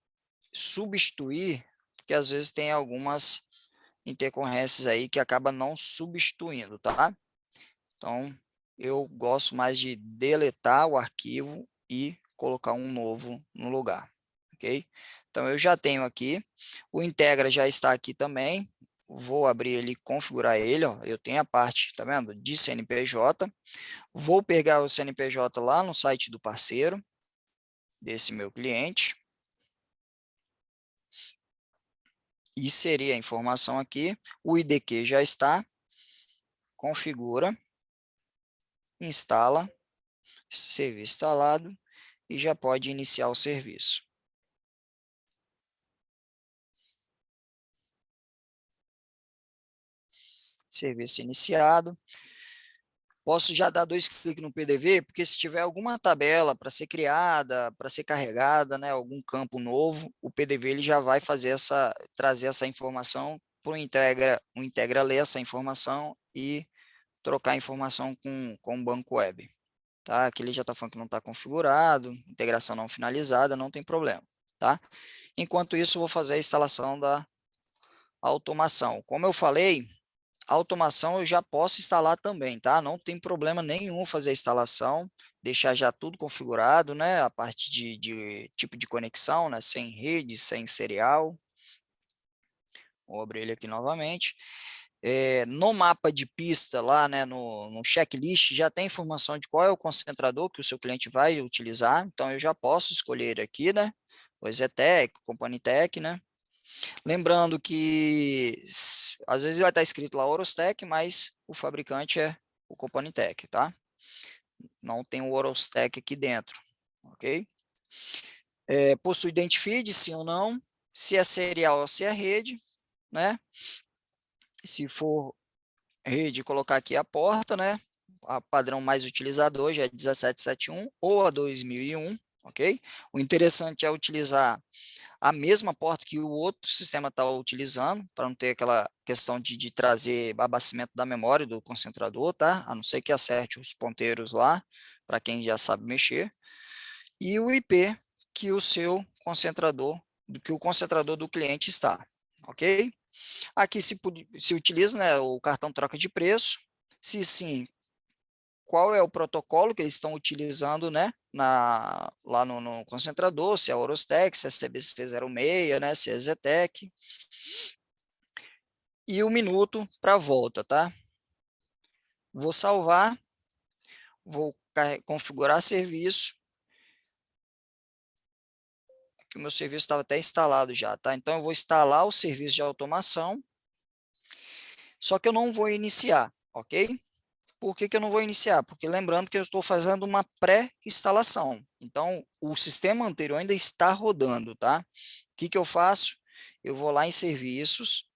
substituir, porque às vezes tem algumas intercorrências aí que acaba não substituindo, tá? Então, eu gosto mais de deletar o arquivo e colocar um novo no lugar, ok? Então, eu já tenho aqui, o Integra já está aqui também, vou abrir ele, configurar ele, ó, eu tenho a parte, tá vendo, de CNPJ, vou pegar o CNPJ lá no site do parceiro, desse meu cliente, inserir a informação aqui, o IDQ já está, configura, instala, serviço instalado, e já pode iniciar o serviço. Serviço iniciado. Posso já dar 2 cliques no PDV, porque se tiver alguma tabela para ser criada, para ser carregada, né, algum campo novo, o PDV ele já vai fazer trazer essa informação para o Integra ler essa informação e trocar a informação com o banco web. Tá? Aqui ele já está falando que não está configurado, integração não finalizada, não tem problema. Tá? Enquanto isso, eu vou fazer a instalação da automação. Como eu falei, a automação eu já posso instalar também, tá? Não tem problema nenhum fazer a instalação, deixar já tudo configurado, né? A parte de tipo de conexão, né? Sem rede, sem serial. Vou abrir ele aqui novamente. No mapa de pista lá, né, no checklist, já tem informação de qual é o concentrador que o seu cliente vai utilizar, então eu já posso escolher aqui, né, o Zetec, Companitec, né, lembrando que às vezes vai estar escrito lá Orostec, mas o fabricante é o Companitec, tá? Não tem o Orostec aqui dentro, ok? Possui identifeed, sim ou não, se é serial ou se é rede, né? Se for rede, colocar aqui a porta, né? A padrão mais utilizado hoje é 1771 ou a 2001, ok? O interessante é utilizar a mesma porta que o outro sistema está utilizando, para não ter aquela questão de trazer abastecimento da memória do concentrador, tá? A não ser que acerte os ponteiros lá, para quem já sabe mexer. E o IP que o seu concentrador, que o concentrador do cliente está, ok? Aqui se utiliza, né, o cartão troca de preço. Se sim, qual é o protocolo que eles estão utilizando, né, lá no concentrador, se é Orostec, se é CBC06, né, se é Zetec, e o minuto para a volta, tá? Vou salvar, vou configurar serviço, que o meu serviço estava até instalado já, tá? Então, eu vou instalar o serviço de automação, só que eu não vou iniciar, ok? Por que que eu não vou iniciar? Porque lembrando que eu estou fazendo uma pré-instalação. Então, o sistema anterior ainda está rodando, tá? O que que eu faço? Eu vou lá em serviços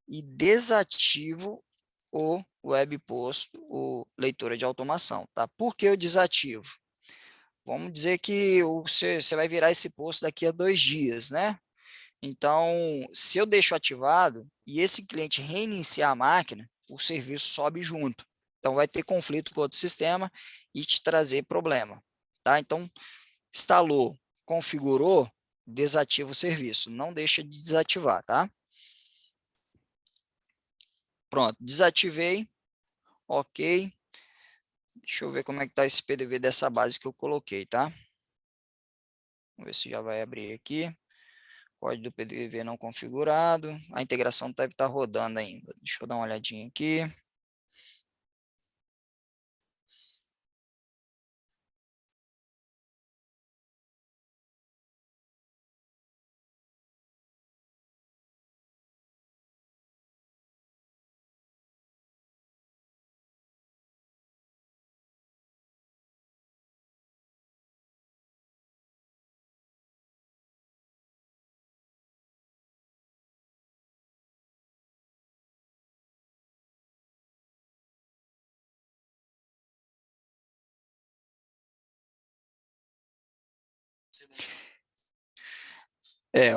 e desativo o web posto, o leitura de automação, tá? Por que eu desativo? Vamos dizer que você vai virar esse posto daqui a 2 dias, né? Então, se eu deixo ativado e esse cliente reiniciar a máquina, o serviço sobe junto. Então, vai ter conflito com outro sistema e te trazer problema. Tá? Então, instalou, configurou, desativa o serviço. Não deixa de desativar, tá? Pronto, desativei. Ok. Deixa eu ver como é que está esse PDV dessa base que eu coloquei, tá? Vamos ver se já vai abrir aqui. Código do PDV não configurado. A integração deve estar rodando ainda. Deixa eu dar uma olhadinha aqui.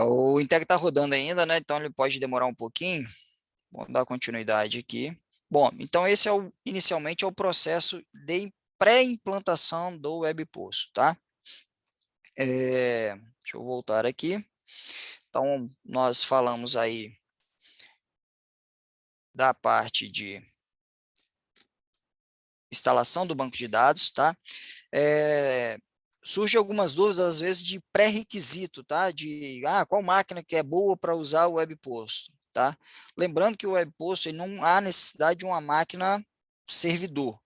O Integ está rodando ainda, né? Então ele pode demorar um pouquinho. Vamos dar continuidade aqui. Bom, então esse inicialmente é o processo de pré-implantação do WebPost, tá? Deixa eu voltar aqui. Então, nós falamos aí da parte de instalação do banco de dados, tá? Surge algumas dúvidas, às vezes, de pré-requisito, tá? Qual máquina que é boa para usar o WebPost, tá? Lembrando que o WebPost não há necessidade de uma máquina servidor,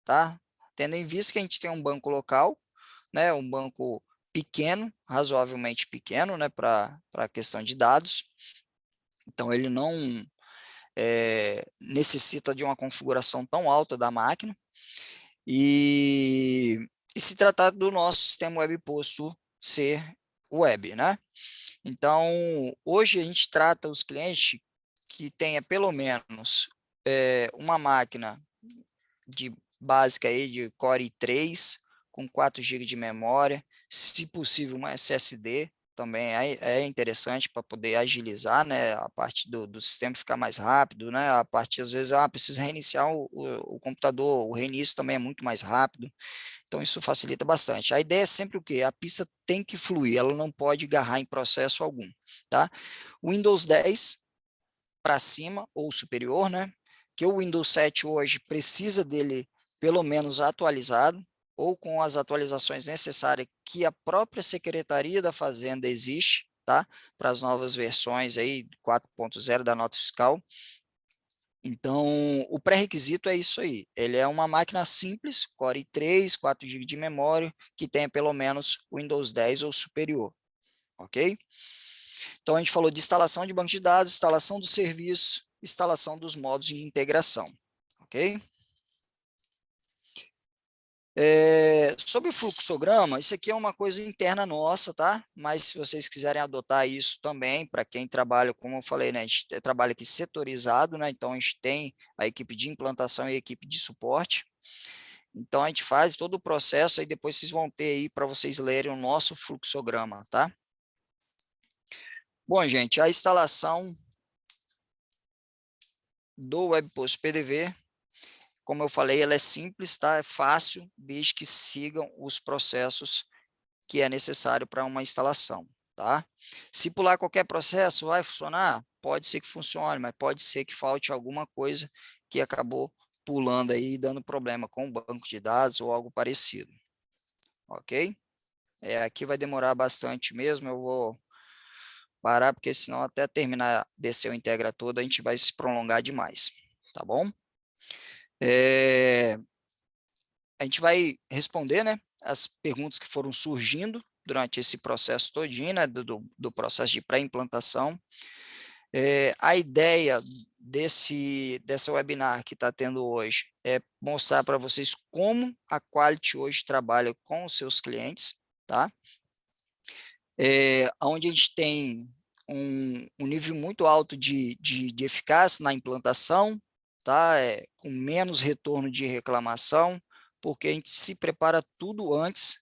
tá? Tendo em vista que a gente tem um banco local, né? Um banco pequeno, razoavelmente pequeno, né? Para a questão de dados. Então, ele não necessita de uma configuração tão alta da máquina. E se tratar do nosso sistema web posto ser web, né? Então, hoje a gente trata os clientes que tenha pelo menos uma máquina de básica aí de Core i3 com 4 GB de memória, se possível uma SSD, também é interessante para poder agilizar, né, a parte do sistema ficar mais rápido, né, a parte às vezes precisa reiniciar o computador, o reinício também é muito mais rápido, então isso facilita bastante. A ideia é sempre o quê? A pista tem que fluir, ela não pode agarrar em processo algum, tá? Windows 10 para cima ou superior, né, que o Windows 7 hoje precisa dele pelo menos atualizado, ou com as atualizações necessárias que a própria Secretaria da Fazenda existe, tá? Para as novas versões aí 4.0 da nota fiscal. Então, o pré-requisito é isso aí. Ele é uma máquina simples, Core i3, 4 GB de memória, que tenha pelo menos Windows 10 ou superior, ok? Então, a gente falou de instalação de banco de dados, instalação do serviço, instalação dos modos de integração, ok? Sobre o fluxograma, isso aqui é uma coisa interna nossa, tá? Mas se vocês quiserem adotar isso também, para quem trabalha, como eu falei, né? A gente trabalha aqui setorizado, né? Então, a gente tem a equipe de implantação e a equipe de suporte. Então, a gente faz todo o processo, aí depois vocês vão ter aí para vocês lerem o nosso fluxograma, tá? Bom, gente, a instalação do Webpost PDV, como eu falei, ela é simples, tá? É fácil, desde que sigam os processos que é necessário para uma instalação, tá? Se pular qualquer processo, vai funcionar? Pode ser que funcione, mas pode ser que falte alguma coisa que acabou pulando aí, dando problema com o banco de dados ou algo parecido, ok? Aqui vai demorar bastante mesmo, eu vou parar, porque senão até terminar, descer o Integra todo, a gente vai se prolongar demais, tá bom? A gente vai responder, né, as perguntas que foram surgindo durante esse processo todinho, né, do processo de pré-implantação. A ideia dessa webinar que está tendo hoje é mostrar para vocês como a Quality hoje trabalha com os seus clientes, tá? Onde a gente tem um nível muito alto de eficácia na implantação, tá? Com menos retorno de reclamação, porque a gente se prepara tudo antes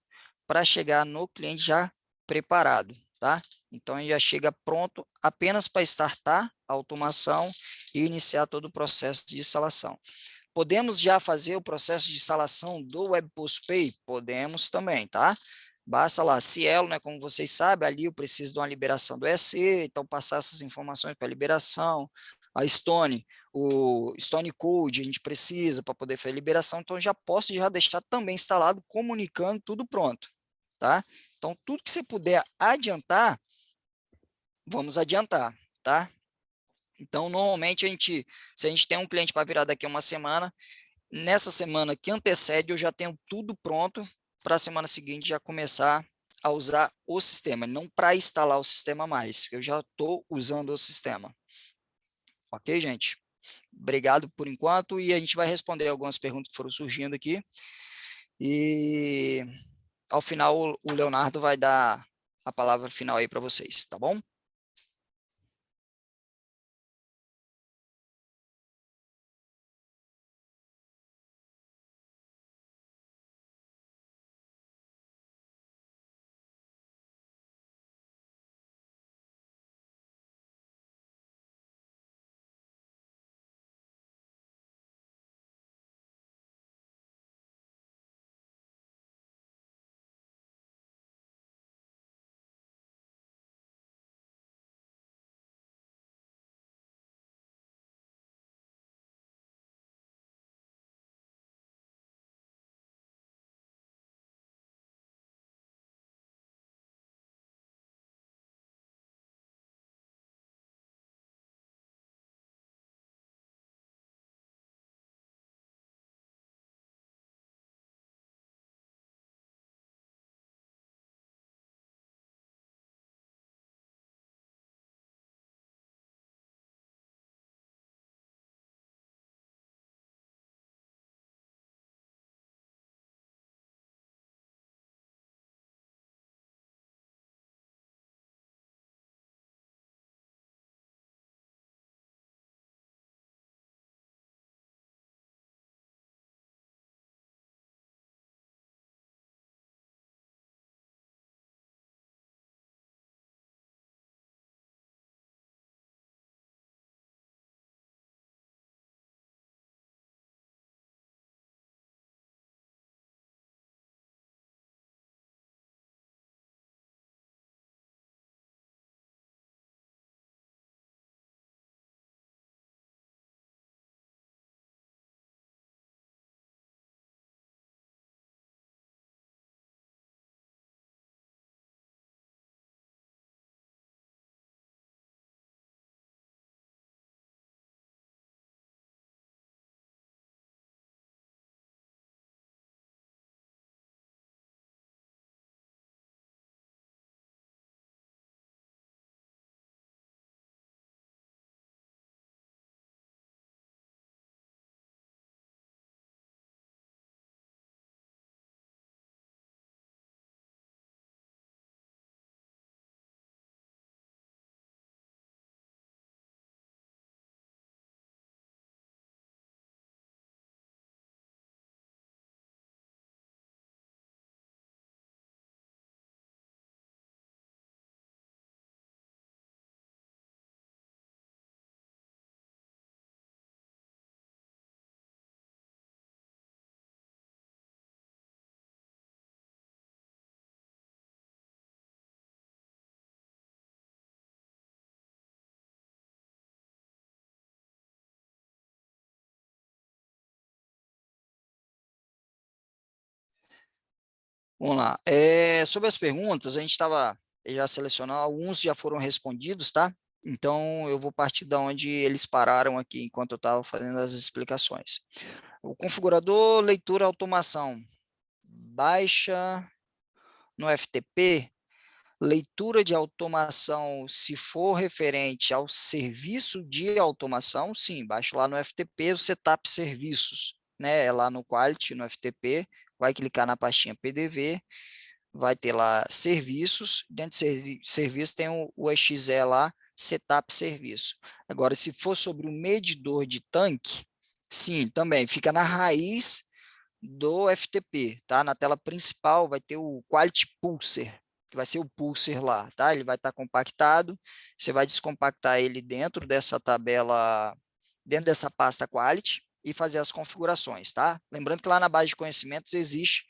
para chegar no cliente já preparado, tá? Então, a gente já chega pronto apenas para startar a automação e iniciar todo o processo de instalação. Podemos já fazer o processo de instalação do Web Postpay? Podemos também, tá? Basta lá, Cielo, né, como vocês sabem, ali eu preciso de uma liberação do EC, então passar essas informações para liberação. A Stone, o Stone Code a gente precisa para poder fazer a liberação, então já posso já deixar também instalado, comunicando, tudo pronto, tá? Então, tudo que você puder adiantar, vamos adiantar, tá? Então, normalmente, se a gente tem um cliente para virar daqui a uma semana, nessa semana que antecede, eu já tenho tudo pronto para a semana seguinte já começar a usar o sistema, não para instalar o sistema mais, eu já estou usando o sistema. Ok, gente? Obrigado por enquanto e a gente vai responder algumas perguntas que foram surgindo aqui. E ao final o Leonardo vai dar a palavra final aí para vocês, tá bom? Vamos lá. Sobre as perguntas, a gente estava já selecionando, alguns já foram respondidos, tá? Então, eu vou partir da onde eles pararam aqui, enquanto eu estava fazendo as explicações. O configurador, leitura, automação. Baixa no FTP, leitura de automação, se for referente ao serviço de automação, sim, baixa lá no FTP o setup serviços, né? É lá no Quality, no FTP, vai clicar na pastinha PDV, vai ter lá serviços, dentro de serviço tem o exe lá, setup serviço. Agora, se for sobre o medidor de tanque, sim, também fica na raiz do FTP, tá? Na tela principal vai ter o Quality Pulser, que vai ser o pulser lá, tá? Ele vai estar compactado, você vai descompactar ele dentro dessa tabela, dentro dessa pasta Quality e fazer as configurações, tá? Lembrando que lá na base de conhecimentos existe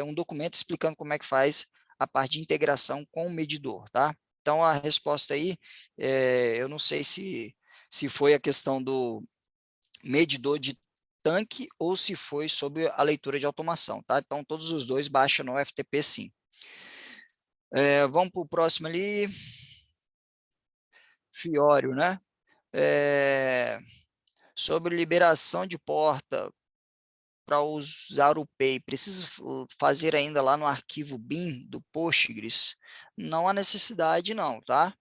um documento explicando como é que faz a parte de integração com o medidor, tá? Então, a resposta aí, eu não sei se foi a questão do medidor de tanque ou se foi sobre a leitura de automação, tá? Então, todos os dois baixam no FTP, sim. Vamos para o próximo ali, Fiório, né? Sobre liberação de porta para usar o Pay, precisa fazer ainda lá no arquivo bin do Postgres? Não há necessidade não, tá?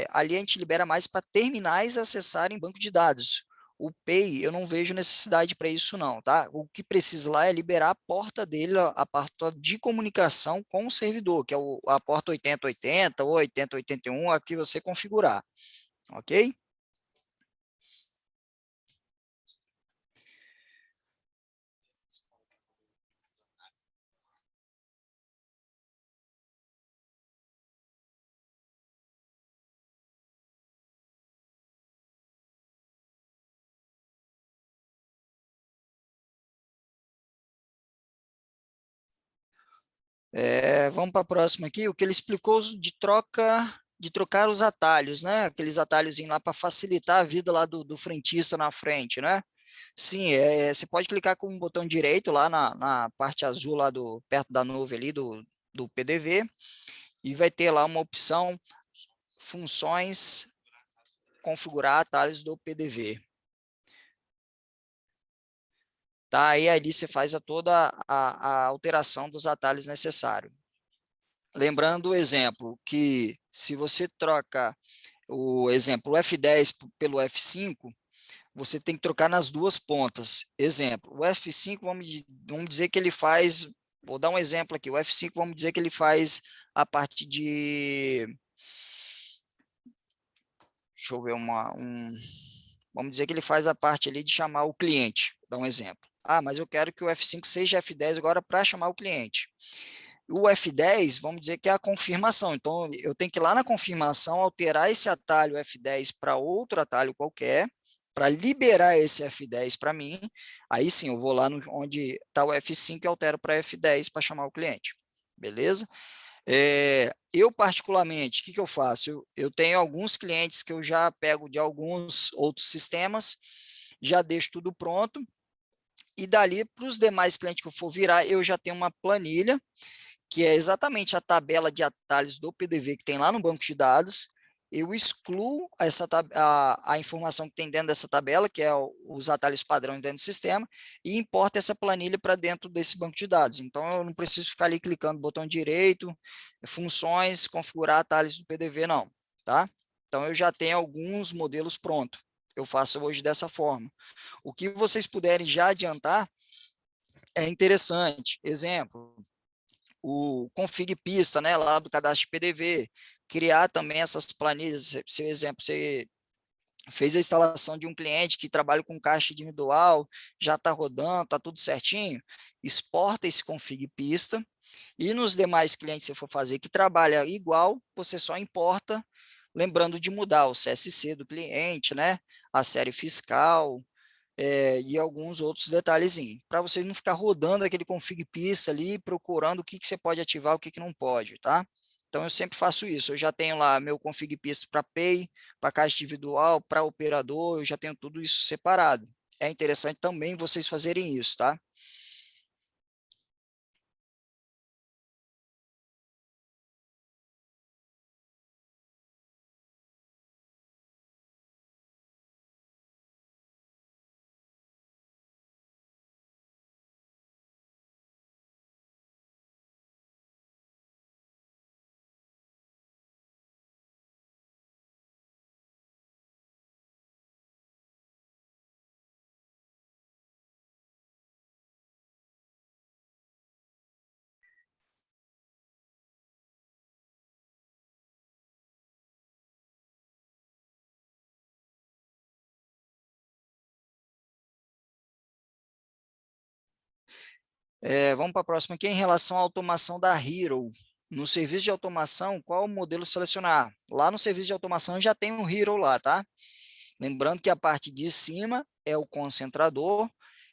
Ali a gente libera mais para terminais acessarem banco de dados. O Pay, eu não vejo necessidade para isso não, tá? O que precisa lá é liberar a porta dele, a porta de comunicação com o servidor, que é a porta 8080 ou 8081, a que você configurar, ok? Vamos para a próxima aqui, o que ele explicou de trocar os atalhos, né? Aqueles atalhos lá para facilitar a vida lá do frentista na frente, né? Sim, você pode clicar com o botão direito lá na parte azul lá perto da nuvem ali do PDV e vai ter lá uma opção funções configurar atalhos do PDV. Tá? E ali você faz toda a alteração dos atalhos necessários. Lembrando o exemplo que se você troca o exemplo F10 pelo F5, você tem que trocar nas duas pontas. Exemplo, o F5, vamos dizer que ele faz, vou dar um exemplo aqui, o F5, vamos dizer que ele faz a parte de, deixa eu ver vamos dizer que ele faz a parte ali de chamar o cliente, vou dar um exemplo. Ah, mas eu quero que o F5 seja F10 agora para chamar o cliente. O F10, vamos dizer que é a confirmação. Então, eu tenho que ir lá na confirmação, alterar esse atalho F10 para outro atalho qualquer, para liberar esse F10 para mim. Aí sim, eu vou lá onde está o F5 e altero para F10 para chamar o cliente. Beleza? Eu, particularmente, o que eu faço? Eu tenho alguns clientes que eu já pego de alguns outros sistemas, já deixo tudo pronto, e dali para os demais clientes que eu for virar, eu já tenho uma planilha que é exatamente a tabela de atalhos do PDV que tem lá no banco de dados. Eu excluo a informação que tem dentro dessa tabela, que é os atalhos padrão dentro do sistema, e importo essa planilha para dentro desse banco de dados. Então, eu não preciso ficar ali clicando botão direito, funções, configurar atalhos do PDV, não. Tá? Então, eu já tenho alguns modelos prontos. Eu faço hoje dessa forma. O que vocês puderem já adiantar é interessante. Exemplo, o config pista, né, lá do cadastro de PDV, criar também essas planilhas, por exemplo, você fez a instalação de um cliente que trabalha com caixa individual, já está rodando, está tudo certinho, exporta esse config pista, e nos demais clientes que você for fazer que trabalha igual, você só importa, lembrando de mudar o CSC do cliente, né, a série fiscal, e alguns outros detalhezinhos, para você não ficar rodando aquele config pista ali, procurando o que você pode ativar, o que não pode, tá? Então, eu sempre faço isso, eu já tenho lá meu config pista para Pay, para caixa individual, para operador, eu já tenho tudo isso separado. É interessante também vocês fazerem isso, tá? Vamos para a próxima aqui, em relação à automação da Hero. No serviço de automação, qual o modelo selecionar? Lá no serviço de automação já tem um Hero lá, tá? Lembrando que a parte de cima é o concentrador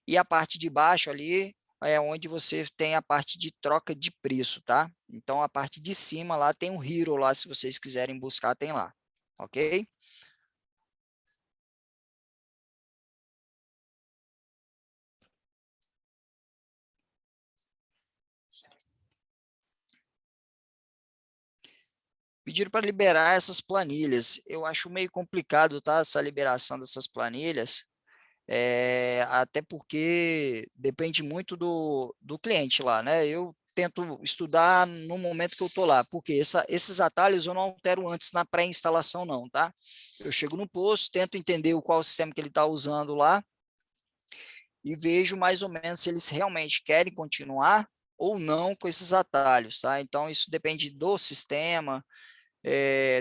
e a parte de baixo ali é onde você tem a parte de troca de preço, tá? Então, a parte de cima lá tem um Hero lá, se vocês quiserem buscar, tem lá, ok? Pediram para liberar essas planilhas. Eu acho meio complicado, tá? Essa liberação dessas planilhas, até porque depende muito do cliente lá, né? Eu tento estudar no momento que eu estou lá, porque esses atalhos eu não altero antes na pré-instalação, não, tá? Eu chego no posto, tento entender qual sistema que ele está usando lá e vejo mais ou menos se eles realmente querem continuar ou não com esses atalhos, tá? Então, isso depende do sistema,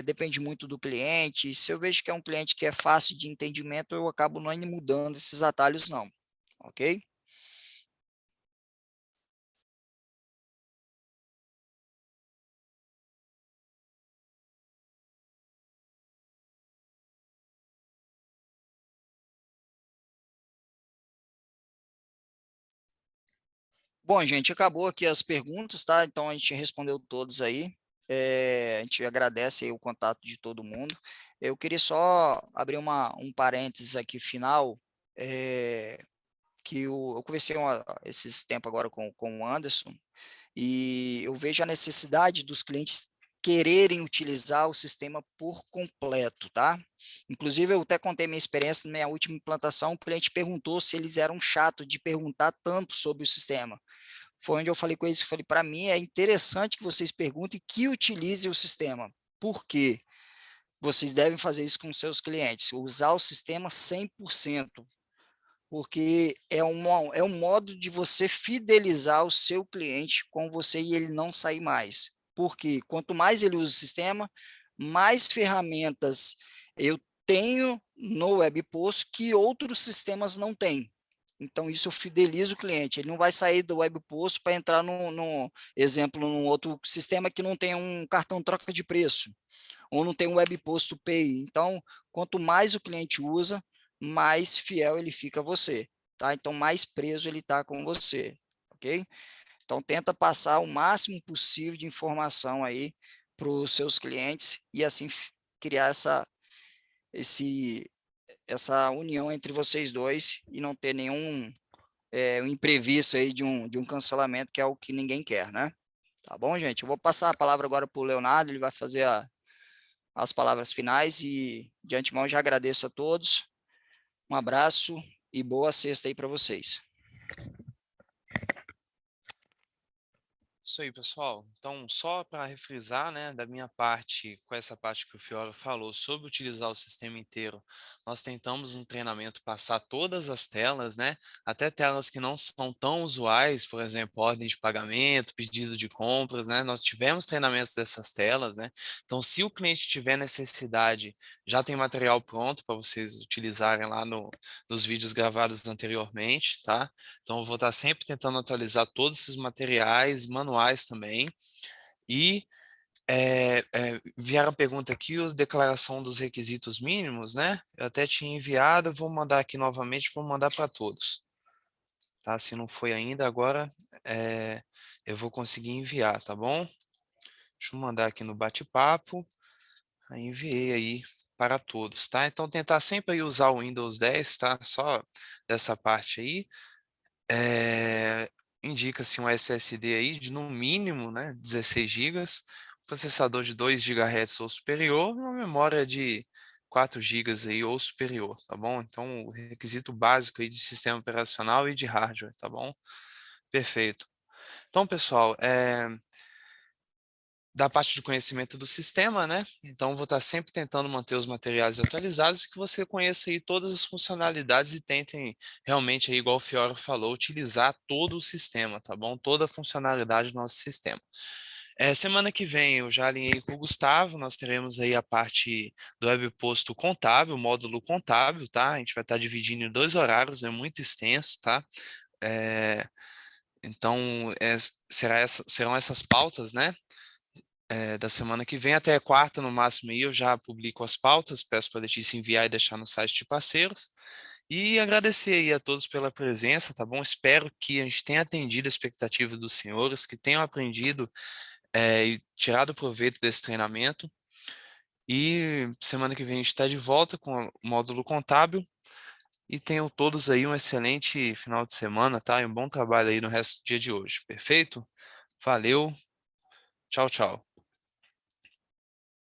depende muito do cliente. Se eu vejo que é um cliente que é fácil de entendimento, eu acabo não indo mudando esses atalhos, não, ok? Bom, gente, acabou aqui as perguntas, tá? Então a gente respondeu todos aí. A gente agradece aí o contato de todo mundo. Eu queria só abrir um parênteses aqui final, que eu conversei esses tempos agora com o Anderson, e eu vejo a necessidade dos clientes quererem utilizar o sistema por completo, tá? Inclusive, eu até contei minha experiência na minha última implantação, o cliente perguntou se eles eram chatos de perguntar tanto sobre o sistema. Foi onde eu falei com eles, eu falei, para mim é interessante que vocês perguntem que utilize o sistema. Por quê? Vocês devem fazer isso com seus clientes, usar o sistema 100%, porque é um modo de você fidelizar o seu cliente com você e ele não sair mais. Porque quanto mais ele usa o sistema, mais ferramentas eu tenho no WebPost que outros sistemas não têm. Então, isso eu fidelizo o cliente. Ele não vai sair do WebPost para entrar no exemplo, num outro sistema que não tem um cartão troca de preço, ou não tem um WebPost Pay. Então, quanto mais o cliente usa, mais fiel ele fica a você, tá? Então, mais preso ele está com você, ok? Então, tenta passar o máximo possível de informação aí para os seus clientes e assim criar esse, essa união entre vocês dois e não ter nenhum um imprevisto aí de um cancelamento, que é o que ninguém quer, né? Tá bom, gente? Eu vou passar a palavra agora para o Leonardo, ele vai fazer as palavras finais e de antemão já agradeço a todos. Um abraço e boa sexta aí para vocês. Isso aí, pessoal. Então, só para refrisar, né, da minha parte, com essa parte que o Fiora falou sobre utilizar o sistema inteiro, nós tentamos no treinamento passar todas as telas, né, até telas que não são tão usuais, por exemplo, ordem de pagamento, pedido de compras, né, nós tivemos treinamentos dessas telas, né, então se o cliente tiver necessidade, já tem material pronto para vocês utilizarem lá nos vídeos gravados anteriormente, tá? Então, eu vou estar sempre tentando atualizar todos esses materiais, manuais também. E vieram a pergunta aqui, a declaração dos requisitos mínimos, né? Eu até tinha enviado, vou mandar aqui novamente, vou mandar para todos. Tá? Se não foi ainda, agora eu vou conseguir enviar, tá bom? Deixa eu mandar aqui no bate-papo. Aí enviei aí para todos, tá? Então, tentar sempre aí usar o Windows 10, tá? Só dessa parte aí. Indica-se um SSD aí de no mínimo, né, 16 gigas, processador de 2 GHz ou superior, e uma memória de 4 gigas aí ou superior, tá bom? Então, o requisito básico aí de sistema operacional e de hardware, tá bom? Perfeito. Então, pessoal, da parte de conhecimento do sistema, né? Então, vou estar sempre tentando manter os materiais atualizados e que você conheça aí todas as funcionalidades e tentem realmente, aí, igual o Fiora falou, utilizar todo o sistema, tá bom? Toda a funcionalidade do nosso sistema. Semana que vem eu já alinhei com o Gustavo, nós teremos aí a parte do webposto contábil, o módulo contábil, tá? A gente vai estar dividindo em 2 horários, é muito extenso, tá? É, Então, serão essas pautas, né? Da semana que vem até quarta, no máximo, aí eu já publico as pautas, peço para a Letícia enviar e deixar no site de parceiros. E agradecer aí a todos pela presença, tá bom? Espero que a gente tenha atendido a expectativa dos senhores, que tenham aprendido e tirado proveito desse treinamento. E semana que vem a gente está de volta com o módulo contábil. E tenham todos aí um excelente final de semana, tá? E um bom trabalho aí no resto do dia de hoje. Perfeito? Valeu. Tchau, tchau.